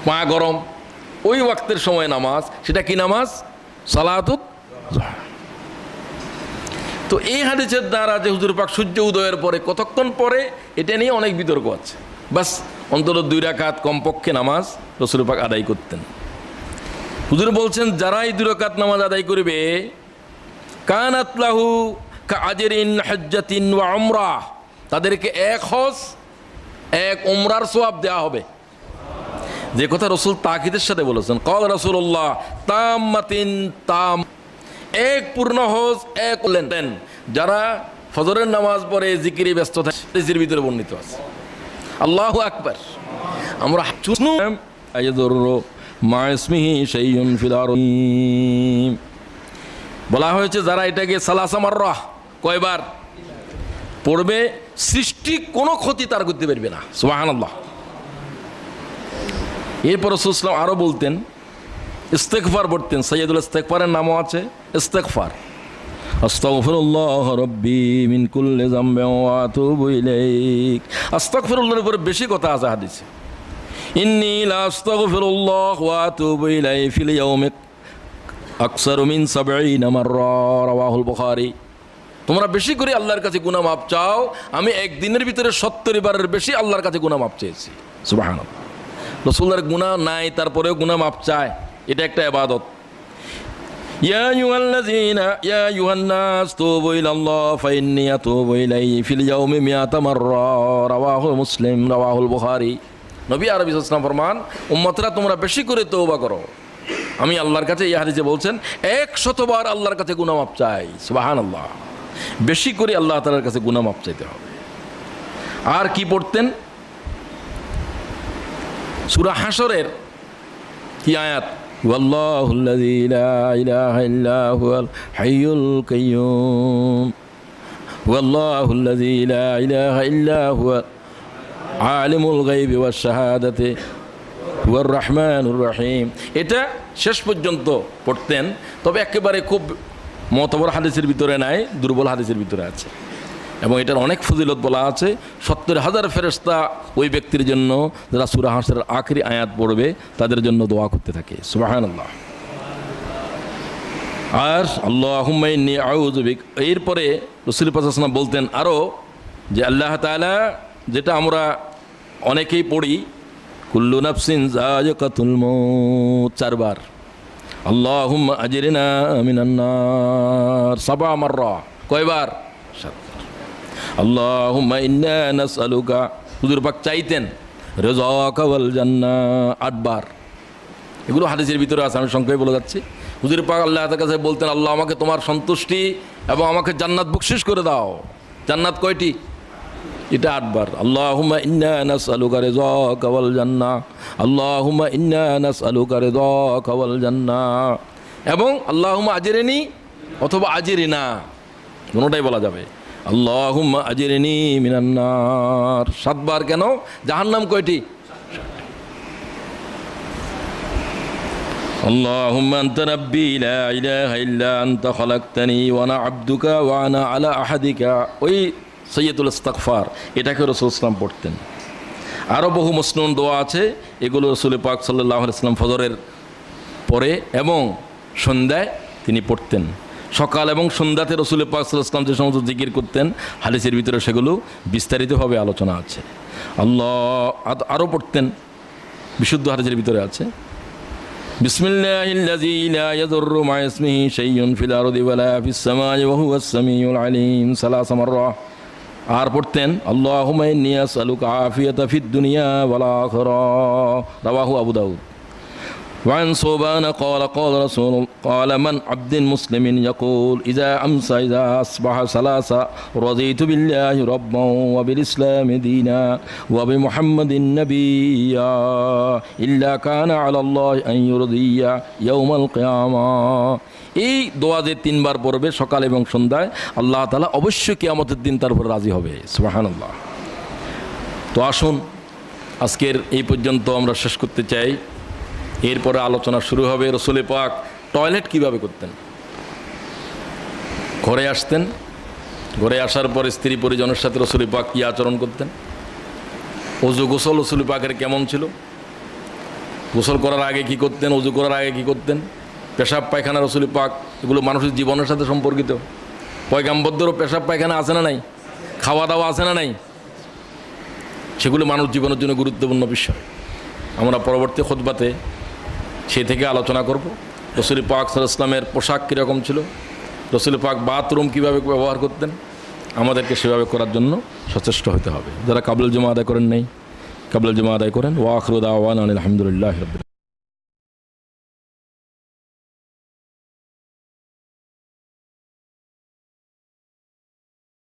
পা গরম, ওই ওয়াক্তের সময় নামাজ, সেটা কি নামাজ? সালাতুত জোহর। তো এই হাদিসের দ্বারা যে হুজুর পাক সূর্য উদয়ের পরে কতক্ষণ পরে, এটা নিয়ে অনেক বিতর্ক আছে। বাস অন্তত 2 রাকাত কমপক্ষে নামাজ রাসূল পাক আদায় করতেন। হুজুর বলছেন যারা এই 2 রাকাত নামাজ আদায় করবে, কানাত লাহু কাআজরিন হজ্জাতিন ওয়া উমরাহ, তাদেরকে 1 হজ 1 উমরার সওয়াব দেওয়া হবে। যে কথা রাসূল তাকিদের সাথে বলেছেন, ক্বাল রাসূলুল্লাহ তাম্মাতিন তাম, 1 পূর্ণ হজ 1 লেন। যারা ফজরের নামাজ পড়ে জিকিরে ব্যস্ত থাকে, হাদিসের ভিতরে বর্ণিত আছে। আল্লাহু আকবার। আমরা শুনো আয়াদুরু মা ইসমিহি শাইউন ফিল আরদিম, বলা হয়েছে যারা এটাকে সালাসা মাররা, কয়বার পড়বে? সৃষ্টি সৃষ্টি কোনো ক্ষতি তার করতে পারবে না। সুবহানাল্লাহ। এরপর রাসূল সাল্লাল্লাহু আলাইহি ওয়াসাল্লাম আরও বলতেন, ইস্তেগফার পড়তেন। সাইয়্যিদুল ইস্তেগফারের নামও আছে ইস্তেগফার। আস্তাগফিরুল্লাহ রাব্বি মিন কুল্লি যামবিন ওয়া আতুবু ইলাইক। আস্তাগফিরুল্লাহর উপরে বেশি কথা আছে হাদিসে। ইন্নী লা আস্তাগফিরুল্লাহ ওয়া আতুবু ইলাইহি ফিল ইয়াউমি আকসারু মিন ৭০ মাররা, রাওয়াহুল বুখারী। তোমরা বেশি করে আল্লাহর কাছে গুনাহ মাপ চাও, আমি একদিনের ভিতরে ৭০ বারের বেশি আল্লাহর কাছে গুনাহ মাপ চেয়েছি। সুবহানাল্লাহ। রাসূলের গুনাহ নাই, তারপরেও গুনাহ মাপ চায়, এটা একটা ইবাদত। ইয়া আইয়ুহান নাস তুবু ইলাল্লাহ ফাইন্নী আতুবু ইলাইহি ফিল ইয়াউমি মিআতা মাররা, রাওয়াহু মুসলিম, রাওয়াহুল বুখারী। নবী আরবি সাল্লাল্লাহু আলাইহি ওয়াসাল্লাম ফরমান, উম্মতরা তোমরা বেশি করে তওবা করো। আমি আল্লাহর কাছে, এই হাদিসে বলছেন ১০০ বার আল্লাহর কাছে গুনাহ মাপ চাই। সুবহানাল্লাহ। বেশি করে আল্লাহ তাআলার কাছে গুনাহ মাপ চাইতে হবে। আর কি পড়তেন? সূরা হাশরের কি আয়াত? ওয়াল্লাহুল্লাযী লা ইলাহা ইল্লা হুয়াল হাইয়ুল কাইয়্যুম, ওয়াল্লাহুল্লাযী লা ইলাহা ইল্লা হুয়া আলিমুল গায়বি ওয়াশ শাহাদাতি হুয়ার রহমানুর রহিম। এটা শেষ পর্যন্ত পড়তেন, তবে একেবারে খুব মতবর হাদিসের ভিতরে নাই, দুর্বল হাদিসের ভিতরে আছে, এবং এটার অনেক ফজিলত বলা আছে। ৭০,০০০ ফেরেশতা ওই ব্যক্তির জন্য যারা সূরা হাশরের আখেরি আয়াত পড়বে তাদের জন্য দোয়া করতে থাকে। সুবহানাল্লাহ। আর আল্লাহুম্মা ইন্নী আউযু বিক, এরপরে রাসূল পাক সাল্লাল্লাহু আলাইহি ওয়াসাল্লাম বলতেন আরও যে আল্লাহ তাআলা, যেটা আমরা অনেকেই পড়ি, কুল্লু নাফসিন যায়িকাতুল মউত ৪ বার, আল্লাহুম্মা আজরিনা মিনান নার ৭ মাররা। কয়বার? ৭ বার। আল্লাহুম্মা ইন্না নাসআলুকা, হুজুর পাক চাইতেন, রিযাকা ওয়াল জান্নাহ ৮ বার। এগুলো হাদিসের ভিতরে আছে, আমি সংক্ষেপে বলে যাচ্ছি। হুজুর পাক আল্লাহর কাছে বলতেন, আল্লাহ আমাকে তোমার সন্তুষ্টি এবং আমাকে জান্নাত বকশিশ করে দাও। জান্নাত কয়টি? এটা ৮ বার। আল্লাহুম্মা ইন্না নাসআলুকা রিযাকা ওয়াল জান্নাহ, আল্লাহুম্মা ইন্না নাসআলুকা রিযাকা ওয়াল জান্নাহ। এবং আল্লাহুম্মা আজরিনি অথবা আজরিনা, কোনোটাই বলা যাবে। আল্লাহুম্মা আজরিনি মিনান নার ৭ বার। কেন? জাহান্নাম কয়টি? আল্লাহুম্মা আনতা রাব্বি লা ইলাহা ইল্লা আনতা খালাকতানি ওয়া আনা আবদুকা ওয়া আনা আলা আহাদিকা। ওই সাইয়্যিদুল ইস্তিগফার, এটাকে রাসূল সাল্লাল্লাহু আলাইহি ওয়াসাল্লাম পড়তেন। আরও বহু মসনুন দোয়া আছে, এগুলো রাসূল পাক সাল্লাল্লাহু আলাইহি ওয়াসাল্লাম ফজরের পরে এবং সন্ধ্যায় তিনি পড়তেন। সকাল এবং সন্ধ্যাতে রাসূল পাক সাল্লাল্লাহু আলাইহি ওয়াসাল্লাম যে সমস্ত জিকির করতেন, হাদিসের ভিতরে সেগুলো বিস্তারিতভাবে আলোচনা আছে। আরও পড়তেন, বিশুদ্ধ হাদিসের ভিতরে আছে, বিসমিল্লাহিল্লাযী লা ইয়াদুররু মা ইসমিহি শাইউন ফিল আরদি ওয়ালা ফিস সামাই ওয়া হুয়াস সামিউল আলিম ৩ মাররা। আর পড়তেন, আল্লাহুম্মা ইন্নী আসআলুকা আফিয়াতা ফিদ দুনিয়া ওয়াল আখিরাহ, রাওয়াহু আবু দাউদ। وعن صوبان قال من عبد مسلم يقول إذا أمسى إذا أصبح ثلاثة رضيت بالله ربا وبالإسلام دينا وبمحمد نبيا إلا كان على الله أن يرضي يوم القيامة। এই দোয়া যে ৩ বার পড়বে সকাল এবং সন্ধ্যায়, আল্লাহ তাআলা অবশ্যই কিয়ামতের দিন তার উপর রাজি হবে। সুবহানাল্লাহ। তো আসুন আজকের এই পর্যন্ত আমরা শেষ করতে চাই। এরপরে আলোচনা শুরু হবে রাসূল পাক টয়লেট কিভাবে করতেন। ঘরে আসতেন, ঘরে আসার পর স্ত্রী পরিজনের সাথে রাসূল পাক কী আচরণ করতেন, ওযু গোসল রাসূল পাকের কেমন ছিল, গোসল করার আগে কি করতেন, ওযু করার আগে কি করতেন, পেশাব পায়খানা রাসূল পাক, এগুলো মানুষের জীবনের সাথে সম্পর্কিত। পয়গাম্বরদেরও পেশাব পায়খানা আছে না নাই, খাওয়া দাওয়া আছে না নাই, সেগুলো মানব জীবনের জন্য গুরুত্বপূর্ণ বিষয়। আমরা পরবর্তী খুতবাতে সে থেকে আলোচনা করব। রাসূল পাক সাল্লাল্লাহু আলাইহি ওয়াসাল্লামের পোশাক কীরকম ছিল, রাসূল পাক বাথরুম কীভাবে ব্যবহার করতেন, আমাদেরকে সেভাবে করার জন্য সচেষ্ট হতে হবে। যারা কাবুল জুমা আদায় করেন নাই, কাবুল জুমা আদায় করেন। ওয়া আখিরু দাওয়ানা আলহামদুলিল্লাহি রাব্বিল আলামিন।